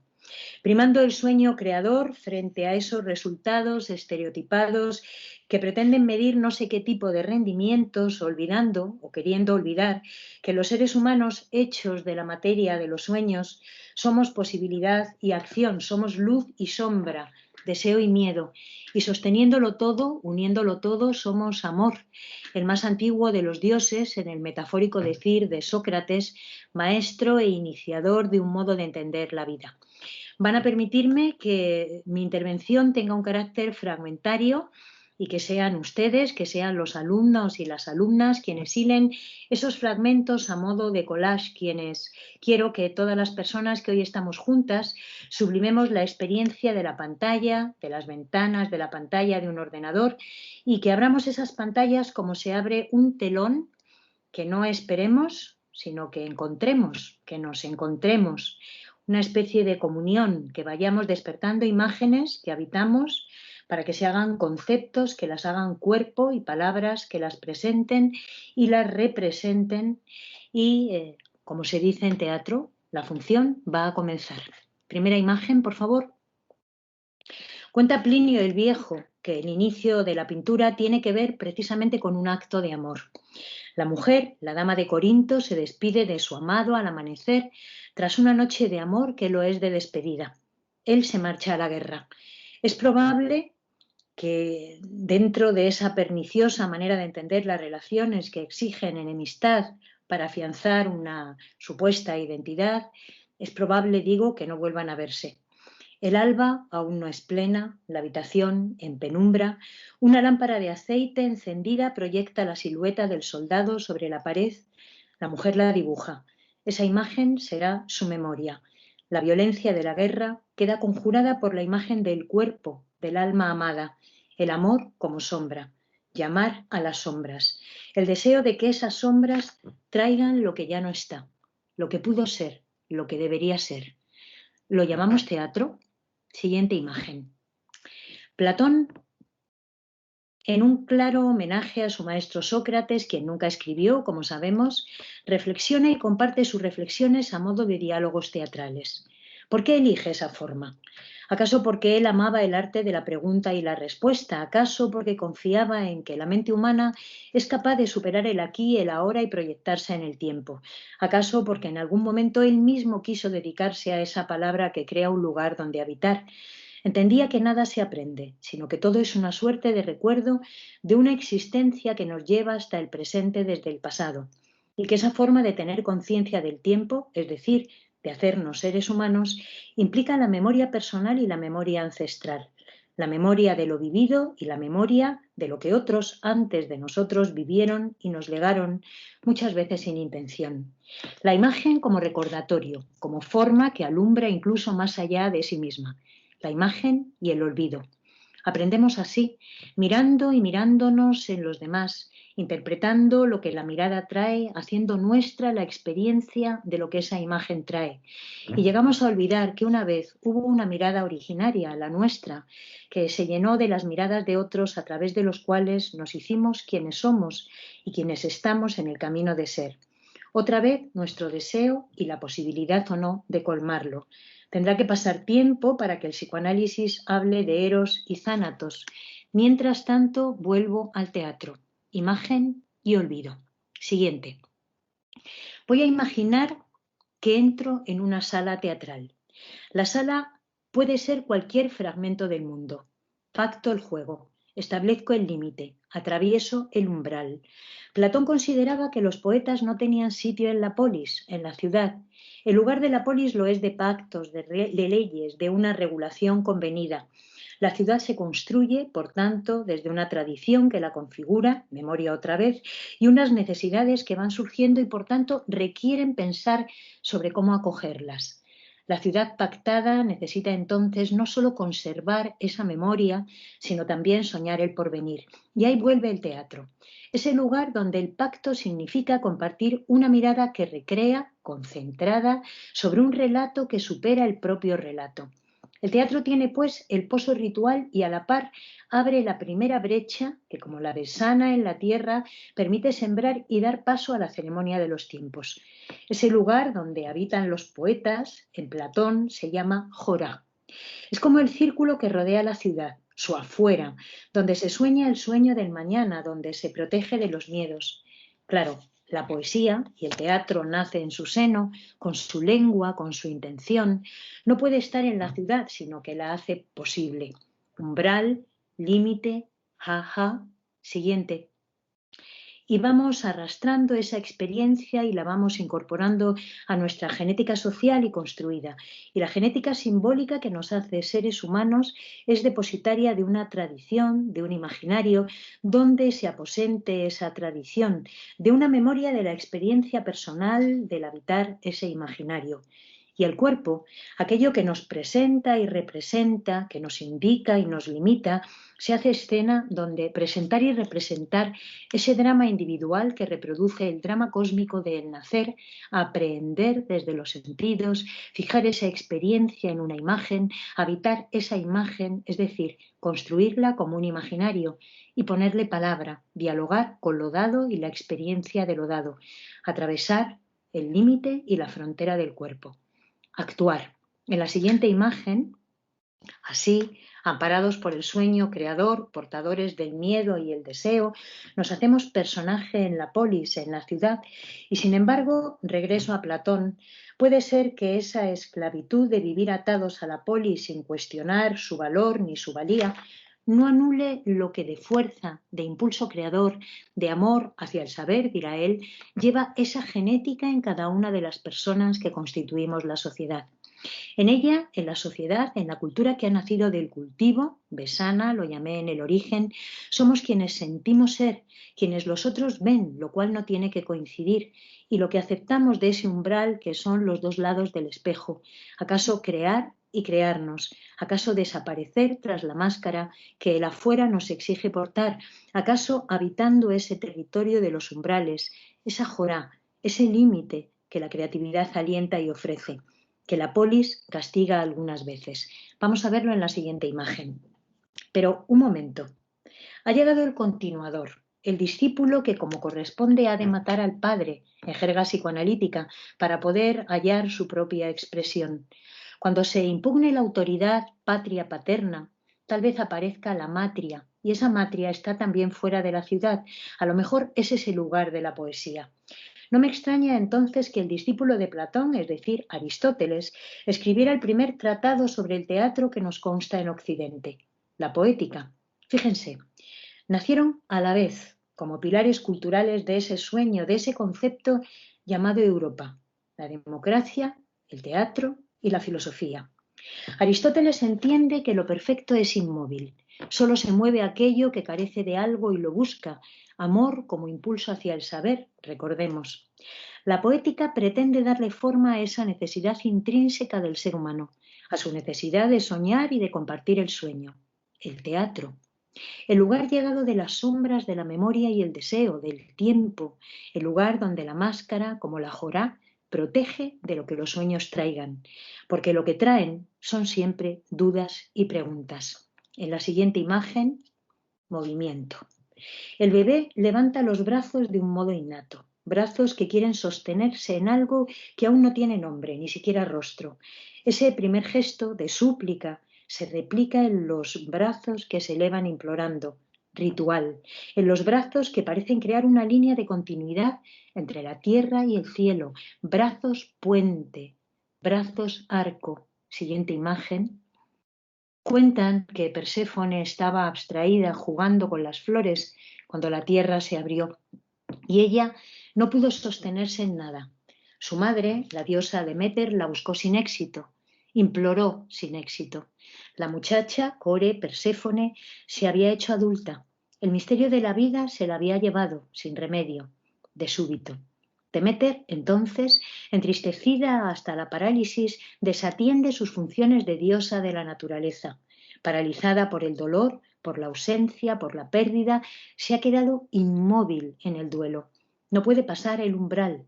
Primando el sueño creador frente a esos resultados estereotipados que pretenden medir no sé qué tipo de rendimientos, olvidando o queriendo olvidar que los seres humanos hechos de la materia de los sueños somos posibilidad y acción, somos luz y sombra, deseo y miedo, y sosteniéndolo todo, uniéndolo todo, somos amor, el más antiguo de los dioses, en el metafórico decir de Sócrates, maestro e iniciador de un modo de entender la vida. Van a permitirme que mi intervención tenga un carácter fragmentario y que sean ustedes, que sean los alumnos y las alumnas quienes hilen esos fragmentos a modo de collage, quienes quiero que todas las personas que hoy estamos juntas sublimemos la experiencia de la pantalla, de las ventanas de la pantalla de un ordenador y que abramos esas pantallas como se abre un telón, que no esperemos, sino que encontremos, que nos encontremos, una especie de comunión, que vayamos despertando imágenes que habitamos para que se hagan conceptos, que las hagan cuerpo y palabras que las presenten y las representen y, como se dice en teatro, la función va a comenzar. Primera imagen, por favor. Cuenta Plinio el Viejo que el inicio de la pintura tiene que ver precisamente con un acto de amor. La mujer, la dama de Corinto, se despide de su amado al amanecer tras una noche de amor que lo es de despedida. Él se marcha a la guerra. Es probable que dentro de esa perniciosa manera de entender las relaciones que exigen enemistad para afianzar una supuesta identidad, es probable, digo, que no vuelvan a verse. El alba aún no es plena, la habitación en penumbra, una lámpara de aceite encendida proyecta la silueta del soldado sobre la pared, la mujer la dibuja. Esa imagen será su memoria. La violencia de la guerra queda conjurada por la imagen del cuerpo, del alma amada, el amor como sombra, llamar a las sombras, el deseo de que esas sombras traigan lo que ya no está, lo que pudo ser, lo que debería ser. ¿Lo llamamos teatro? Siguiente imagen. Platón, en un claro homenaje a su maestro Sócrates, quien nunca escribió, como sabemos, reflexiona y comparte sus reflexiones a modo de diálogos teatrales. ¿Por qué elige esa forma? ¿Acaso porque él amaba el arte de la pregunta y la respuesta? ¿Acaso porque confiaba en que la mente humana es capaz de superar el aquí y el ahora y proyectarse en el tiempo? ¿Acaso porque en algún momento él mismo quiso dedicarse a esa palabra que crea un lugar donde habitar? Entendía que nada se aprende, sino que todo es una suerte de recuerdo de una existencia que nos lleva hasta el presente desde el pasado, y que esa forma de tener conciencia del tiempo, es decir, de hacernos seres humanos, implica la memoria personal y la memoria ancestral. la memoria de lo vivido y la memoria de lo que otros antes de nosotros vivieron y nos legaron, muchas veces sin intención. La imagen como recordatorio, como forma que alumbra incluso más allá de sí misma. La imagen y el olvido. Aprendemos así, mirando y mirándonos en los demás, interpretando lo que la mirada trae, haciendo nuestra la experiencia de lo que esa imagen trae. Y llegamos a olvidar que una vez hubo una mirada originaria, la nuestra, que se llenó de las miradas de otros a través de los cuales nos hicimos quienes somos y quienes estamos en el camino de ser. Otra vez nuestro deseo y la posibilidad o no de colmarlo. Tendrá que pasar tiempo para que el psicoanálisis hable de Eros y Thanatos. Mientras tanto, vuelvo al teatro. Imagen y olvido. Siguiente. Voy a imaginar que entro en una sala teatral. La sala puede ser cualquier fragmento del mundo. Pacto el juego. Establezco el límite. Atravieso el umbral. Platón consideraba que los poetas no tenían sitio en la polis, en la ciudad. El lugar de la polis lo es de pactos, de leyes, de una regulación convenida. La ciudad se construye, por tanto, desde una tradición que la configura, memoria otra vez, y unas necesidades que van surgiendo y, por tanto, requieren pensar sobre cómo acogerlas. La ciudad pactada necesita entonces no solo conservar esa memoria, sino también soñar el porvenir. Y ahí vuelve el teatro. Es el lugar donde el pacto significa compartir una mirada que recrea, concentrada, sobre un relato que supera el propio relato. El teatro tiene, pues, el pozo ritual y a la par abre la primera brecha que, como la besana en la tierra, permite sembrar y dar paso a la ceremonia de los tiempos. Ese lugar donde habitan los poetas, en Platón, se llama Jorá. Es como el círculo que rodea la ciudad, su afuera, donde se sueña el sueño del mañana, donde se protege de los miedos. Claro, la poesía y el teatro nace en su seno, con su lengua, con su intención. No puede estar en la ciudad, sino que la hace posible. Umbral, límite, jaja, siguiente. Y vamos arrastrando esa experiencia y la vamos incorporando a nuestra genética social y construida. Y la genética simbólica que nos hace seres humanos es depositaria de una tradición, de un imaginario, donde se aposente esa tradición, de una memoria de la experiencia personal del habitar ese imaginario. Y el cuerpo, aquello que nos presenta y representa, que nos indica y nos limita, se hace escena donde presentar y representar ese drama individual que reproduce el drama cósmico del nacer, aprehender desde los sentidos, fijar esa experiencia en una imagen, habitar esa imagen, es decir, construirla como un imaginario y ponerle palabra, dialogar con lo dado y la experiencia de lo dado, atravesar el límite y la frontera del cuerpo. Actuar. En la siguiente imagen, así, amparados por el sueño creador, portadores del miedo y el deseo, nos hacemos personaje en la polis, en la ciudad, y sin embargo, regreso a Platón, puede ser que esa esclavitud de vivir atados a la polis sin cuestionar su valor ni su valía, no anule lo que de fuerza, de impulso creador, de amor hacia el saber, dirá él, lleva esa genética en cada una de las personas que constituimos la sociedad. En ella, en la sociedad, en la cultura que ha nacido del cultivo, Besana, lo llamé en el origen, somos quienes sentimos ser, quienes los otros ven, lo cual no tiene que coincidir, y lo que aceptamos de ese umbral que son los dos lados del espejo. ¿Acaso crear y crearnos? ¿Acaso desaparecer tras la máscara que el afuera nos exige portar? ¿Acaso habitando ese territorio de los umbrales, esa jorá, ese límite que la creatividad alienta y ofrece? Que la polis castiga algunas veces. Vamos a verlo en la siguiente imagen. Pero un momento. Ha llegado el continuador, el discípulo que como corresponde ha de matar al padre, en jerga psicoanalítica, para poder hallar su propia expresión. Cuando se impugne la autoridad patria paterna, tal vez aparezca la matria, y esa matria está también fuera de la ciudad. A lo mejor ese es el lugar de la poesía. No me extraña entonces que el discípulo de Platón, es decir, Aristóteles, escribiera el primer tratado sobre el teatro que nos consta en Occidente, la poética. Fíjense, nacieron a la vez como pilares culturales de ese sueño, de ese concepto llamado Europa, la democracia, el teatro y la filosofía. Aristóteles entiende que lo perfecto es inmóvil. Solo se mueve aquello que carece de algo y lo busca. Amor como impulso hacia el saber, recordemos. La poética pretende darle forma a esa necesidad intrínseca del ser humano, a su necesidad de soñar y de compartir el sueño. El teatro. El lugar llegado de las sombras de la memoria y el deseo, del tiempo. El lugar donde la máscara, como la jorá, protege de lo que los sueños traigan, porque lo que traen son siempre dudas y preguntas. En la siguiente imagen, movimiento. El bebé levanta los brazos de un modo innato, brazos que quieren sostenerse en algo que aún no tiene nombre, ni siquiera rostro. Ese primer gesto de súplica se replica en los brazos que se elevan implorando, ritual, en los brazos que parecen crear una línea de continuidad entre la tierra y el cielo, brazos puente, brazos arco. Siguiente imagen. Cuentan que Perséfone estaba abstraída jugando con las flores cuando la tierra se abrió y ella no pudo sostenerse en nada. Su madre, la diosa Deméter, la buscó sin éxito, imploró sin éxito. La muchacha, Core, Perséfone, se había hecho adulta. El misterio de la vida se la había llevado, sin remedio, de súbito. Deméter, entonces, entristecida hasta la parálisis, desatiende sus funciones de diosa de la naturaleza. Paralizada por el dolor, por la ausencia, por la pérdida, se ha quedado inmóvil en el duelo. No puede pasar el umbral.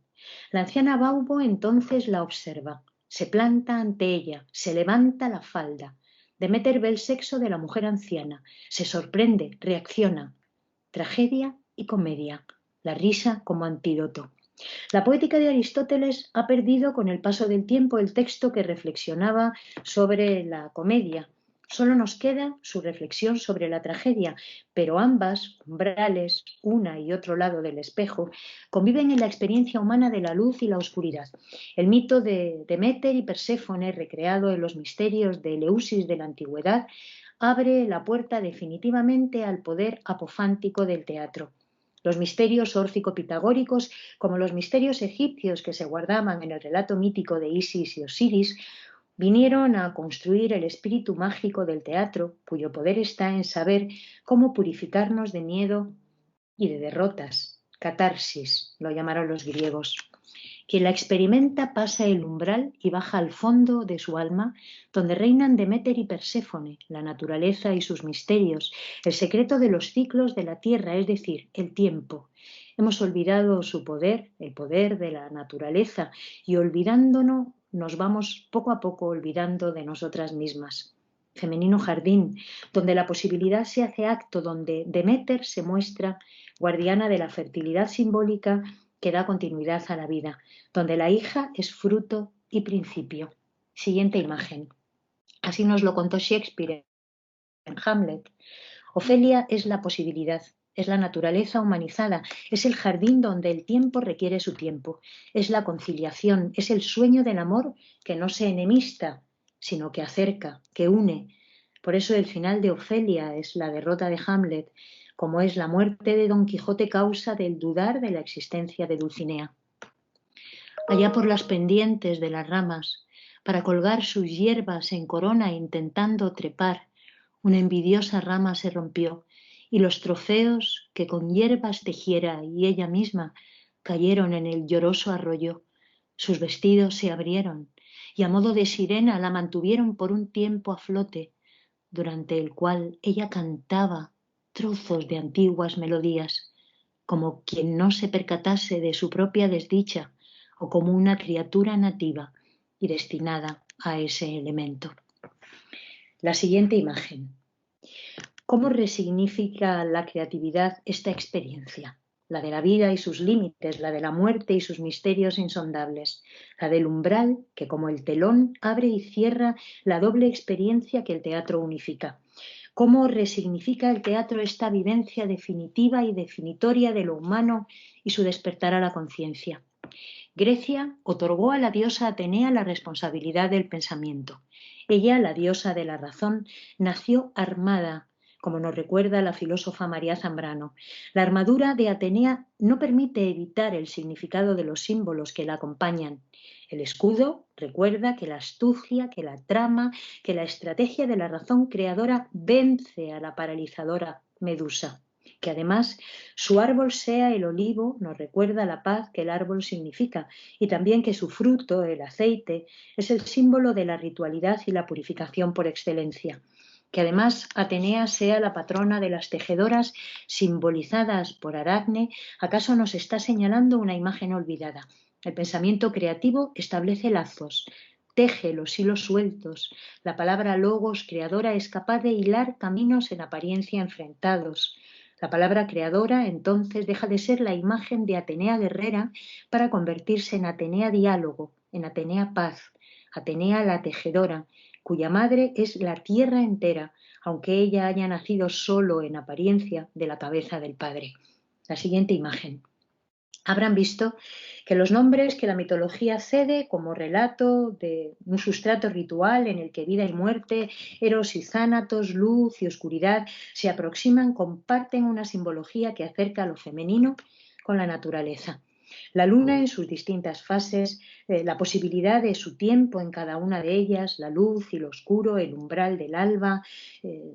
La anciana Baubo entonces la observa, se planta ante ella, se levanta la falda. Deméter ve el sexo de la mujer anciana, se sorprende, reacciona. Tragedia y comedia, la risa como antídoto. La poética de Aristóteles ha perdido con el paso del tiempo el texto que reflexionaba sobre la comedia. Solo nos queda su reflexión sobre la tragedia, pero ambas, umbrales, una y otro lado del espejo, conviven en la experiencia humana de la luz y la oscuridad. El mito de Deméter y Perséfone, recreado en los misterios de Eleusis de la antigüedad, abre la puerta definitivamente al poder apofántico del teatro. Los misterios órfico-pitagóricos, como los misterios egipcios que se guardaban en el relato mítico de Isis y Osiris, vinieron a construir el espíritu mágico del teatro, cuyo poder está en saber cómo purificarnos de miedo y de derrotas. Catarsis, lo llamaron los griegos. Quien la experimenta pasa el umbral y baja al fondo de su alma, donde reinan Deméter y Perséfone, la naturaleza y sus misterios, el secreto de los ciclos de la tierra, es decir, el tiempo. Hemos olvidado su poder, el poder de la naturaleza, y olvidándonos nos vamos poco a poco olvidando de nosotras mismas. Femenino jardín, donde la posibilidad se hace acto, donde Deméter se muestra guardiana de la fertilidad simbólica que da continuidad a la vida, donde la hija es fruto y principio. Siguiente imagen. Así nos lo contó Shakespeare en Hamlet. Ofelia es la posibilidad, es la naturaleza humanizada, es el jardín donde el tiempo requiere su tiempo, es la conciliación, es el sueño del amor que no se enemista, sino que acerca, que une. Por eso el final de Ofelia es la derrota de Hamlet, como es la muerte de Don Quijote causa del dudar de la existencia de Dulcinea. Allá por las pendientes de las ramas, para colgar sus hierbas en corona intentando trepar, una envidiosa rama se rompió y los trofeos que con hierbas tejiera y ella misma cayeron en el lloroso arroyo. Sus vestidos se abrieron y a modo de sirena la mantuvieron por un tiempo a flote, durante el cual ella cantaba trozos de antiguas melodías, como quien no se percatase de su propia desdicha o como una criatura nativa y destinada a ese elemento. La siguiente imagen. ¿Cómo resignifica la creatividad esta experiencia? La de la vida y sus límites, la de la muerte y sus misterios insondables, la del umbral que como el telón abre y cierra la doble experiencia que el teatro unifica. ¿Cómo resignifica el teatro esta vivencia definitiva y definitoria de lo humano y su despertar a la conciencia? Grecia otorgó a la diosa Atenea la responsabilidad del pensamiento. Ella, la diosa de la razón, nació armada como nos recuerda la filósofa María Zambrano. La armadura de Atenea no permite evitar el significado de los símbolos que la acompañan. El escudo recuerda que la astucia, que la trama, que la estrategia de la razón creadora vence a la paralizadora Medusa. Que además su árbol sea el olivo nos recuerda la paz que el árbol significa y también que su fruto, el aceite, es el símbolo de la ritualidad y la purificación por excelencia. Que además Atenea sea la patrona de las tejedoras simbolizadas por Aracne, ¿acaso nos está señalando una imagen olvidada? El pensamiento creativo establece lazos, teje los hilos sueltos. La palabra logos creadora es capaz de hilar caminos en apariencia enfrentados. La palabra creadora entonces deja de ser la imagen de Atenea guerrera para convertirse en Atenea diálogo, en Atenea paz, Atenea la tejedora, cuya madre es la tierra entera, aunque ella haya nacido solo en apariencia de la cabeza del padre. La siguiente imagen. Habrán visto que los nombres que la mitología cede como relato de un sustrato ritual en el que vida y muerte, eros y zánatos, luz y oscuridad se aproximan, comparten una simbología que acerca lo femenino con la naturaleza. La luna en sus distintas fases, la posibilidad de su tiempo en cada una de ellas, la luz y lo oscuro, el umbral del alba,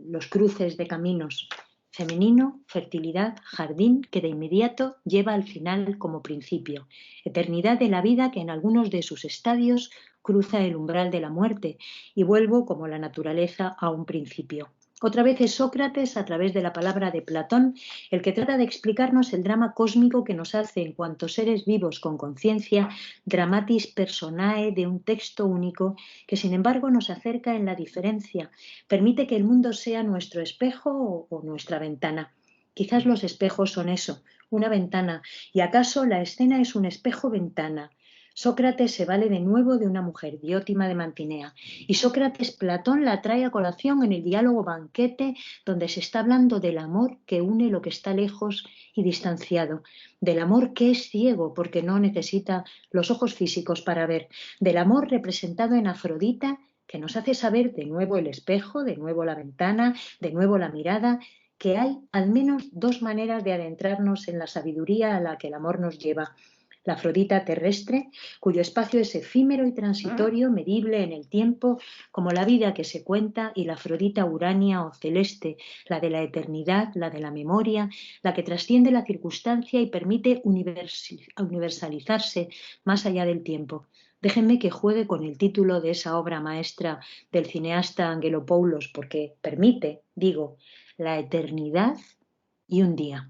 los cruces de caminos. Femenino, fertilidad, jardín, que de inmediato lleva al final como principio. Eternidad de la vida que en algunos de sus estadios cruza el umbral de la muerte y vuelvo como la naturaleza a un principio. Otra vez es Sócrates, a través de la palabra de Platón, el que trata de explicarnos el drama cósmico que nos hace en cuanto seres vivos con conciencia, dramatis personae de un texto único que sin embargo nos acerca en la diferencia, permite que el mundo sea nuestro espejo o nuestra ventana. Quizás los espejos son eso, una ventana, y acaso la escena es un espejo-ventana. Sócrates se vale de nuevo de una mujer, Diótima de Mantinea, y Sócrates Platón la trae a colación en el diálogo banquete donde se está hablando del amor que une lo que está lejos y distanciado, del amor que es ciego porque no necesita los ojos físicos para ver, del amor representado en Afrodita que nos hace saber de nuevo el espejo, de nuevo la ventana, de nuevo la mirada, que hay al menos dos maneras de adentrarnos en la sabiduría a la que el amor nos lleva. La Afrodita terrestre, cuyo espacio es efímero y transitorio, medible en el tiempo, como la vida que se cuenta, y la Afrodita uránea o celeste, la de la eternidad, la de la memoria, la que trasciende la circunstancia y permite universalizarse más allá del tiempo. Déjenme que juegue con el título de esa obra maestra del cineasta Angelopoulos, porque permite, digo, la eternidad y un día.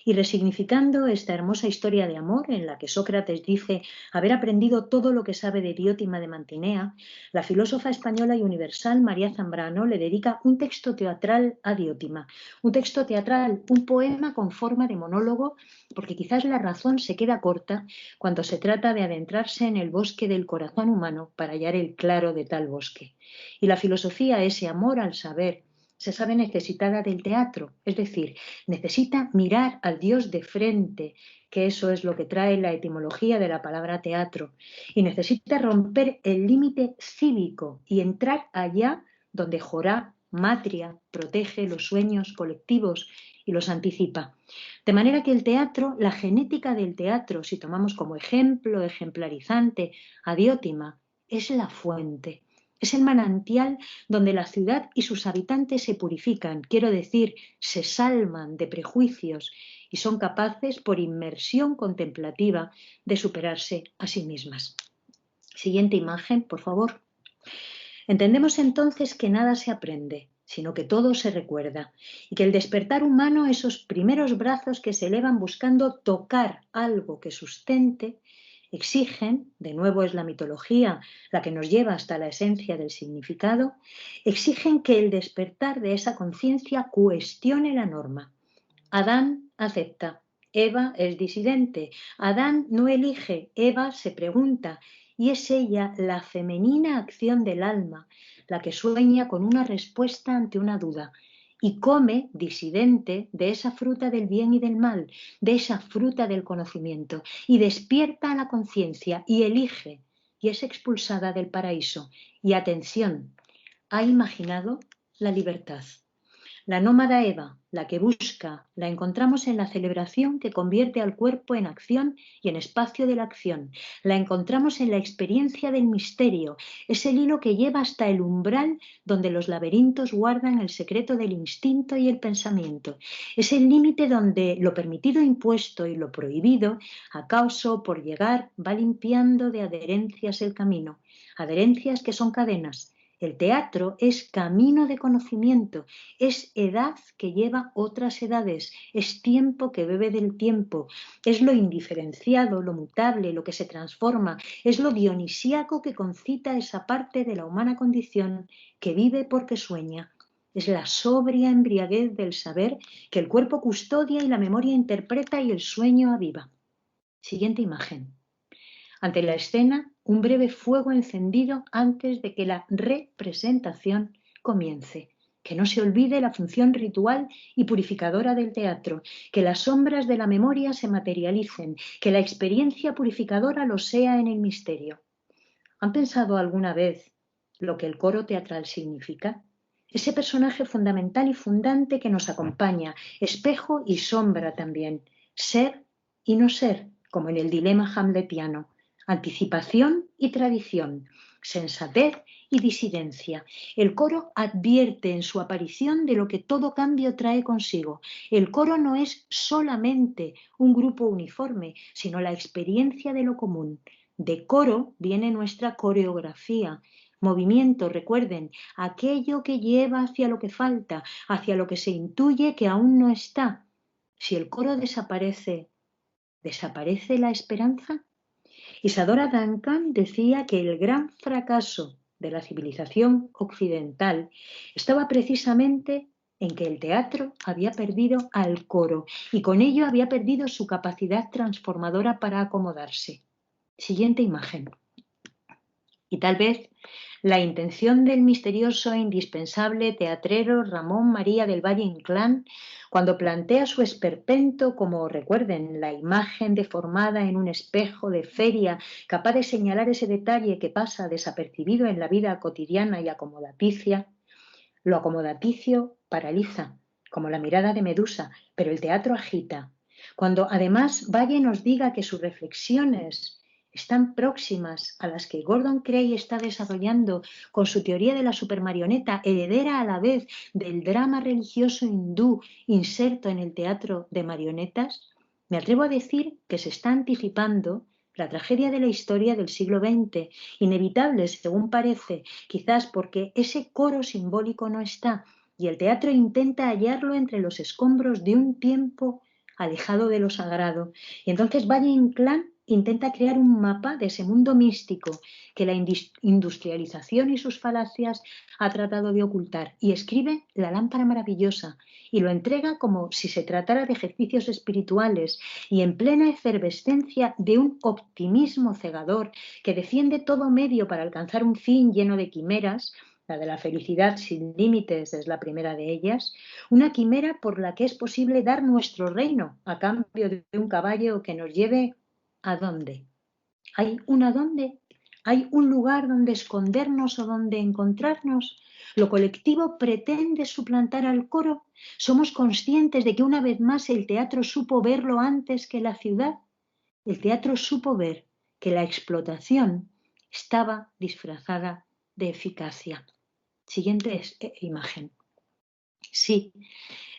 Y resignificando esta hermosa historia de amor en la que Sócrates dice haber aprendido todo lo que sabe de Diótima de Mantinea, la filósofa española y universal María Zambrano le dedica un texto teatral a Diótima, un texto teatral, un poema con forma de monólogo, porque quizás la razón se queda corta cuando se trata de adentrarse en el bosque del corazón humano para hallar el claro de tal bosque. Y la filosofía, ese amor al saber, se sabe necesitada del teatro, es decir, necesita mirar al Dios de frente, que eso es lo que trae la etimología de la palabra teatro, y necesita romper el límite cívico y entrar allá donde Jorá, Matria, protege los sueños colectivos y los anticipa. De manera que el teatro, la genética del teatro, si tomamos como ejemplo ejemplarizante a Diótima, es la fuente. Es el manantial donde la ciudad y sus habitantes se purifican, quiero decir, se salvan de prejuicios y son capaces, por inmersión contemplativa, de superarse a sí mismas. Siguiente imagen, por favor. Entendemos entonces que nada se aprende, sino que todo se recuerda, y que el despertar humano, esos primeros brazos que se elevan buscando tocar algo que sustente, exigen, de nuevo es la mitología la que nos lleva hasta la esencia del significado, exigen que el despertar de esa conciencia cuestione la norma. Adán acepta, Eva es disidente, Adán no elige, Eva se pregunta, y es ella, la femenina acción del alma, la que sueña con una respuesta ante una duda, y come, disidente, de esa fruta del bien y del mal, de esa fruta del conocimiento, y despierta a la conciencia, y elige, y es expulsada del paraíso. Y atención, ha imaginado la libertad. La nómada Eva, la que busca, la encontramos en la celebración que convierte al cuerpo en acción y en espacio de la acción. La encontramos en la experiencia del misterio, es el hilo que lleva hasta el umbral donde los laberintos guardan el secreto del instinto y el pensamiento. Es el límite donde lo permitido impuesto y lo prohibido, acaso por llegar, va limpiando de adherencias el camino. Adherencias que son cadenas. El teatro es camino de conocimiento, es edad que lleva otras edades, es tiempo que bebe del tiempo, es lo indiferenciado, lo mutable, lo que se transforma, es lo dionisíaco que concita esa parte de la humana condición que vive porque sueña. Es la sobria embriaguez del saber que el cuerpo custodia y la memoria interpreta y el sueño aviva. Siguiente imagen. Ante la escena, un breve fuego encendido antes de que la representación comience. Que no se olvide la función ritual y purificadora del teatro, que las sombras de la memoria se materialicen, que la experiencia purificadora lo sea en el misterio. ¿Han pensado alguna vez lo que el coro teatral significa? Ese personaje fundamental y fundante que nos acompaña, espejo y sombra también, ser y no ser, como en el dilema hamletiano. Anticipación y tradición, sensatez y disidencia. El coro advierte en su aparición de lo que todo cambio trae consigo. El coro no es solamente un grupo uniforme, sino la experiencia de lo común. De coro viene nuestra coreografía. Movimiento, recuerden, aquello que lleva hacia lo que falta, hacia lo que se intuye que aún no está. Si el coro desaparece, ¿desaparece la esperanza? Isadora Duncan decía que el gran fracaso de la civilización occidental estaba precisamente en que el teatro había perdido al coro y con ello había perdido su capacidad transformadora para acomodarse. Siguiente imagen. Y tal vez la intención del misterioso e indispensable teatrero Ramón María del Valle Inclán, cuando plantea su esperpento como, recuerden, la imagen deformada en un espejo de feria, capaz de señalar ese detalle que pasa desapercibido en la vida cotidiana y acomodaticia, lo acomodaticio paraliza, como la mirada de Medusa, pero el teatro agita. Cuando además Valle nos diga que sus reflexiones están próximas a las que Gordon Cray está desarrollando con su teoría de la supermarioneta, heredera a la vez del drama religioso hindú inserto en el teatro de marionetas, me atrevo a decir que se está anticipando la tragedia de la historia del siglo XX, inevitable según parece, quizás porque ese coro simbólico no está y el teatro intenta hallarlo entre los escombros de un tiempo alejado de lo sagrado. Y entonces Valle Inclán intenta crear un mapa de ese mundo místico que la industrialización y sus falacias ha tratado de ocultar y escribe La lámpara maravillosa y lo entrega como si se tratara de ejercicios espirituales y en plena efervescencia de un optimismo cegador que defiende todo medio para alcanzar un fin lleno de quimeras. La de la felicidad sin límites es la primera de ellas, una quimera por la que es posible dar nuestro reino a cambio de un caballo que nos lleve ¿a dónde? ¿Hay un a dónde? ¿Hay un lugar donde escondernos o donde encontrarnos? ¿Lo colectivo pretende suplantar al coro? ¿Somos conscientes de que una vez más el teatro supo verlo antes que la ciudad? El teatro supo ver que la explotación estaba disfrazada de eficacia. Siguiente imagen. Sí,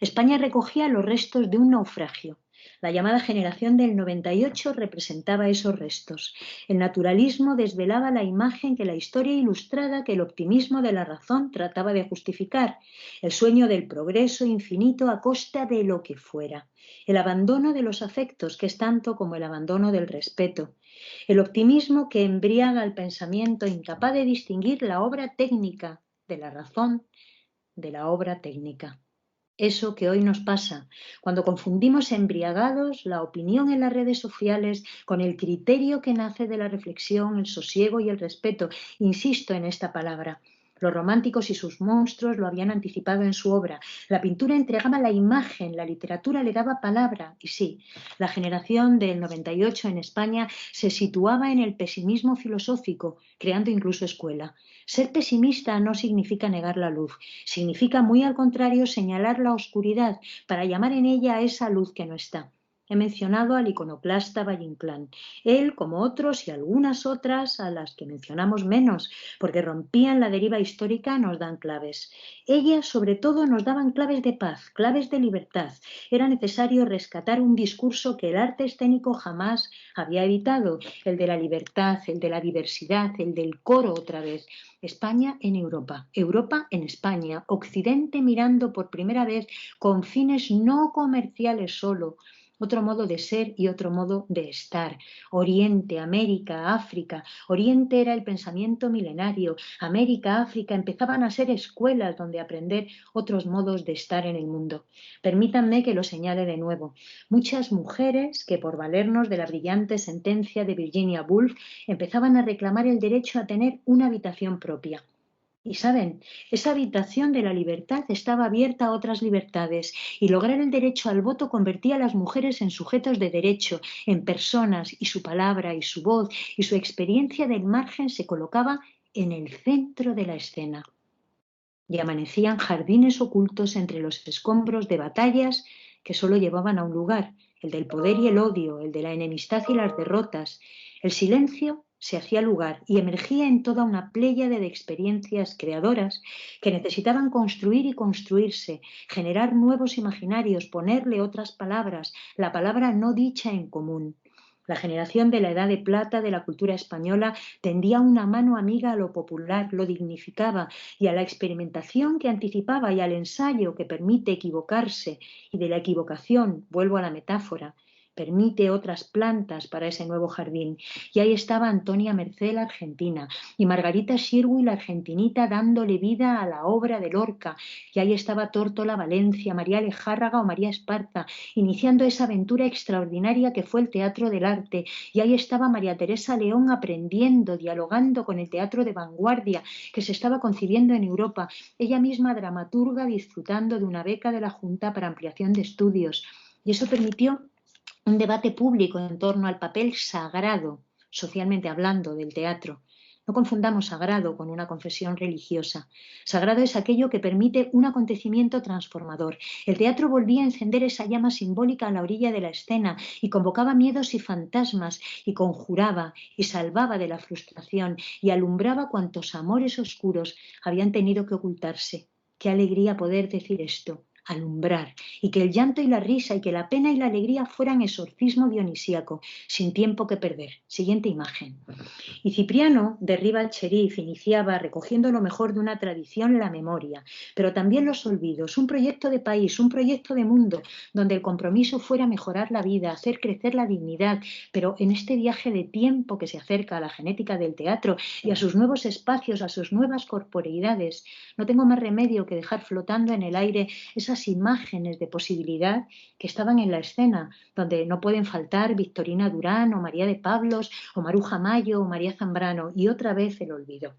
España recogía los restos de un naufragio. La llamada generación del 98 representaba esos restos. El naturalismo desvelaba la imagen que la historia ilustrada, que el optimismo de la razón trataba de justificar. El sueño del progreso infinito a costa de lo que fuera. El abandono de los afectos, que es tanto como el abandono del respeto. El optimismo que embriaga al pensamiento, incapaz de distinguir la obra técnica de la razón de la obra técnica. Eso que hoy nos pasa, cuando confundimos embriagados la opinión en las redes sociales con el criterio que nace de la reflexión, el sosiego y el respeto. Insisto en esta palabra. Los románticos y sus monstruos lo habían anticipado en su obra. La pintura entregaba la imagen, la literatura le daba palabra. Y sí, la generación del 98 en España se situaba en el pesimismo filosófico, creando incluso escuela. Ser pesimista no significa negar la luz, significa muy al contrario señalar la oscuridad para llamar en ella a esa luz que no está. He mencionado al iconoclasta Valle Inclán. Él, como otros y algunas otras a las que mencionamos menos, porque rompían la deriva histórica, nos dan claves. Ellas, sobre todo, nos daban claves de paz, claves de libertad. Era necesario rescatar un discurso que el arte escénico jamás había evitado, el de la libertad, el de la diversidad, el del coro otra vez. España en Europa, Europa en España, Occidente mirando por primera vez con fines no comerciales solo, otro modo de ser y otro modo de estar. Oriente, América, África. Oriente era el pensamiento milenario. América, África empezaban a ser escuelas donde aprender otros modos de estar en el mundo. Permítanme que lo señale de nuevo. Muchas mujeres que por valernos de la brillante sentencia de Virginia Woolf empezaban a reclamar el derecho a tener una habitación propia. Y saben, esa habitación de la libertad estaba abierta a otras libertades y lograr el derecho al voto convertía a las mujeres en sujetos de derecho, en personas, y su palabra y su voz y su experiencia del margen se colocaba en el centro de la escena. Y amanecían jardines ocultos entre los escombros de batallas que solo llevaban a un lugar, el del poder y el odio, el de la enemistad y las derrotas. El silencio se hacía lugar y emergía en toda una pléyade de experiencias creadoras que necesitaban construir y construirse, generar nuevos imaginarios, ponerle otras palabras, la palabra no dicha en común. La generación de la Edad de Plata de la cultura española tendía una mano amiga a lo popular, lo dignificaba, y a la experimentación que anticipaba y al ensayo que permite equivocarse, y de la equivocación, vuelvo a la metáfora, permite otras plantas para ese nuevo jardín. Y ahí estaba Antonia Mercé, la argentina, y Margarita Xirgu, la argentinita, dándole vida a la obra de Lorca. Y ahí estaba Tórtola Valencia, María Lejárraga o María Esparza, iniciando esa aventura extraordinaria que fue el teatro del arte. Y ahí estaba María Teresa León aprendiendo, dialogando con el teatro de vanguardia que se estaba concibiendo en Europa. Ella misma dramaturga, disfrutando de una beca de la Junta para ampliación de estudios. Y eso permitió un debate público en torno al papel sagrado, socialmente hablando, del teatro. No confundamos sagrado con una confesión religiosa. Sagrado es aquello que permite un acontecimiento transformador. El teatro volvía a encender esa llama simbólica a la orilla de la escena y convocaba miedos y fantasmas y conjuraba y salvaba de la frustración y alumbraba cuantos amores oscuros habían tenido que ocultarse. Qué alegría poder decir esto. Alumbrar, y que el llanto y la risa y que la pena y la alegría fueran exorcismo dionisíaco, sin tiempo que perder. Siguiente imagen. Y Cipriano derriba al Cherif, iniciaba recogiendo lo mejor de una tradición la memoria, pero también los olvidos, un proyecto de país, un proyecto de mundo, donde el compromiso fuera mejorar la vida, hacer crecer la dignidad, pero en este viaje de tiempo que se acerca a la genética del teatro y a sus nuevos espacios, a sus nuevas corporeidades, no tengo más remedio que dejar flotando en el aire esas imágenes de posibilidad que estaban en la escena, donde no pueden faltar Victorina Durán o María de Pablos o Maruja Mayo o María Zambrano, y otra vez el olvido.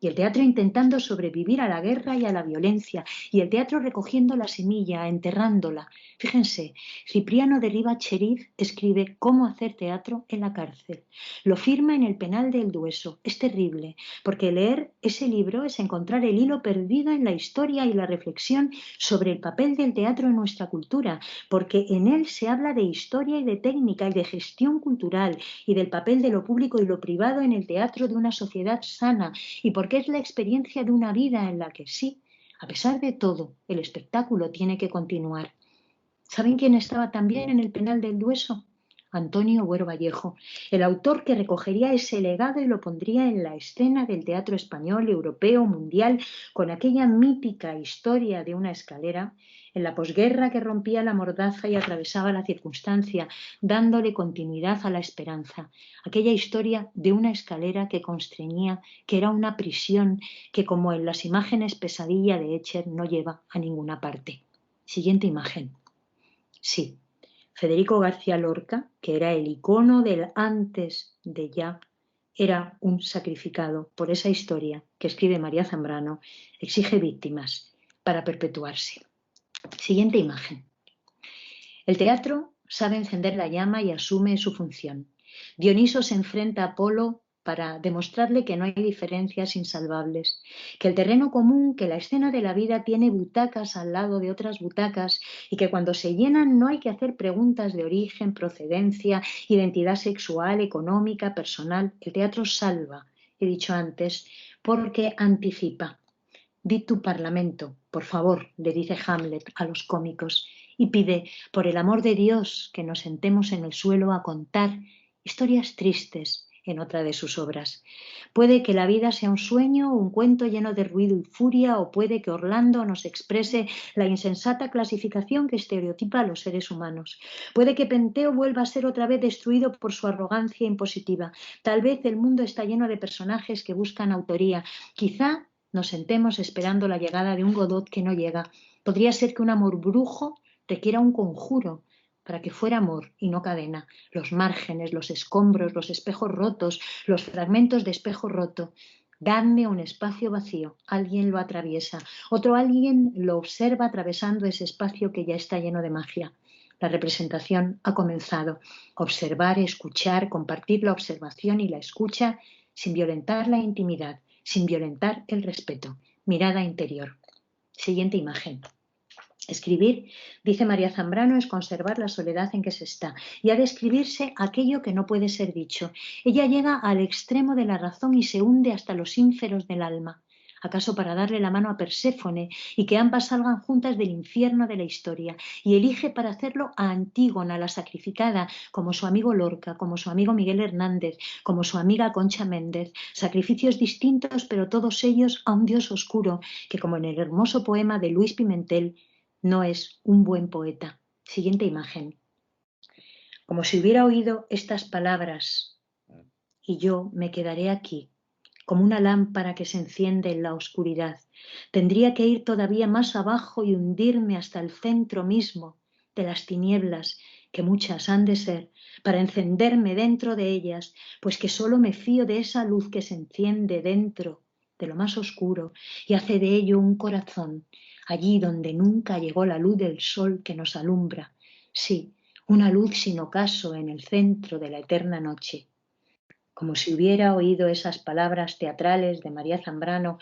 Y el teatro intentando sobrevivir a la guerra y a la violencia, y el teatro recogiendo la semilla, enterrándola. Fíjense, Cipriano de Riva Cherif escribe Cómo hacer teatro en la cárcel. Lo firma en el penal del Dueso. Es terrible, porque leer ese libro es encontrar el hilo perdido en la historia y la reflexión sobre el papel del teatro en nuestra cultura, porque en él se habla de historia y de técnica y de gestión cultural y del papel de lo público y lo privado en el teatro de una sociedad sana, y porque es la experiencia de una vida en la que sí, a pesar de todo, el espectáculo tiene que continuar. ¿Saben quién estaba también en el penal del Dueso? Antonio Buero Vallejo, el autor que recogería ese legado y lo pondría en la escena del teatro español, europeo, mundial, con aquella mítica historia de una escalera, en la posguerra que rompía la mordaza y atravesaba la circunstancia, dándole continuidad a la esperanza. Aquella historia de una escalera que constreñía, que era una prisión, que como en las imágenes pesadilla de Escher no lleva a ninguna parte. Siguiente imagen. Sí, Federico García Lorca, que era el icono del antes de ya, era un sacrificado por esa historia que escribe María Zambrano, exige víctimas para perpetuarse. Siguiente imagen. El teatro sabe encender la llama y asume su función. Dioniso se enfrenta a Apolo para demostrarle que no hay diferencias insalvables, que el terreno común, que la escena de la vida tiene butacas al lado de otras butacas y que cuando se llenan no hay que hacer preguntas de origen, procedencia, identidad sexual, económica, personal. El teatro salva, he dicho antes, porque anticipa. Di tu parlamento, por favor, le dice Hamlet a los cómicos, y pide, por el amor de Dios, que nos sentemos en el suelo a contar historias tristes en otra de sus obras. Puede que la vida sea un sueño, un cuento lleno de ruido y furia, o puede que Orlando nos exprese la insensata clasificación que estereotipa a los seres humanos. Puede que Penteo vuelva a ser otra vez destruido por su arrogancia impositiva. Tal vez el mundo está lleno de personajes que buscan autoría. Quizá nos sentemos esperando la llegada de un Godot que no llega. Podría ser que un amor brujo requiera un conjuro para que fuera amor y no cadena. Los márgenes, los escombros, los espejos rotos, los fragmentos de espejo roto. Dadme un espacio vacío. Alguien lo atraviesa. Otro alguien lo observa atravesando ese espacio que ya está lleno de magia. La representación ha comenzado. Observar, escuchar, compartir la observación y la escucha sin violentar la intimidad, sin violentar el respeto. Mirada interior. Siguiente imagen. Escribir, dice María Zambrano, es conservar la soledad en que se está y ha de escribirse aquello que no puede ser dicho. Ella llega al extremo de la razón y se hunde hasta los ínferos del alma. ¿Acaso para darle la mano a Perséfone y que ambas salgan juntas del infierno de la historia? Y elige para hacerlo a Antígona, la sacrificada, como su amigo Lorca, como su amigo Miguel Hernández, como su amiga Concha Méndez. Sacrificios distintos, pero todos ellos a un Dios oscuro, que como en el hermoso poema de Luis Pimentel, no es un buen poeta. Siguiente imagen. Como si hubiera oído estas palabras, y yo me quedaré aquí, como una lámpara que se enciende en la oscuridad. Tendría que ir todavía más abajo y hundirme hasta el centro mismo de las tinieblas, que muchas han de ser, para encenderme dentro de ellas, pues que solo me fío de esa luz que se enciende dentro de lo más oscuro y hace de ello un corazón, allí donde nunca llegó la luz del sol que nos alumbra. Sí, una luz sin ocaso en el centro de la eterna noche. Como si hubiera oído esas palabras teatrales de María Zambrano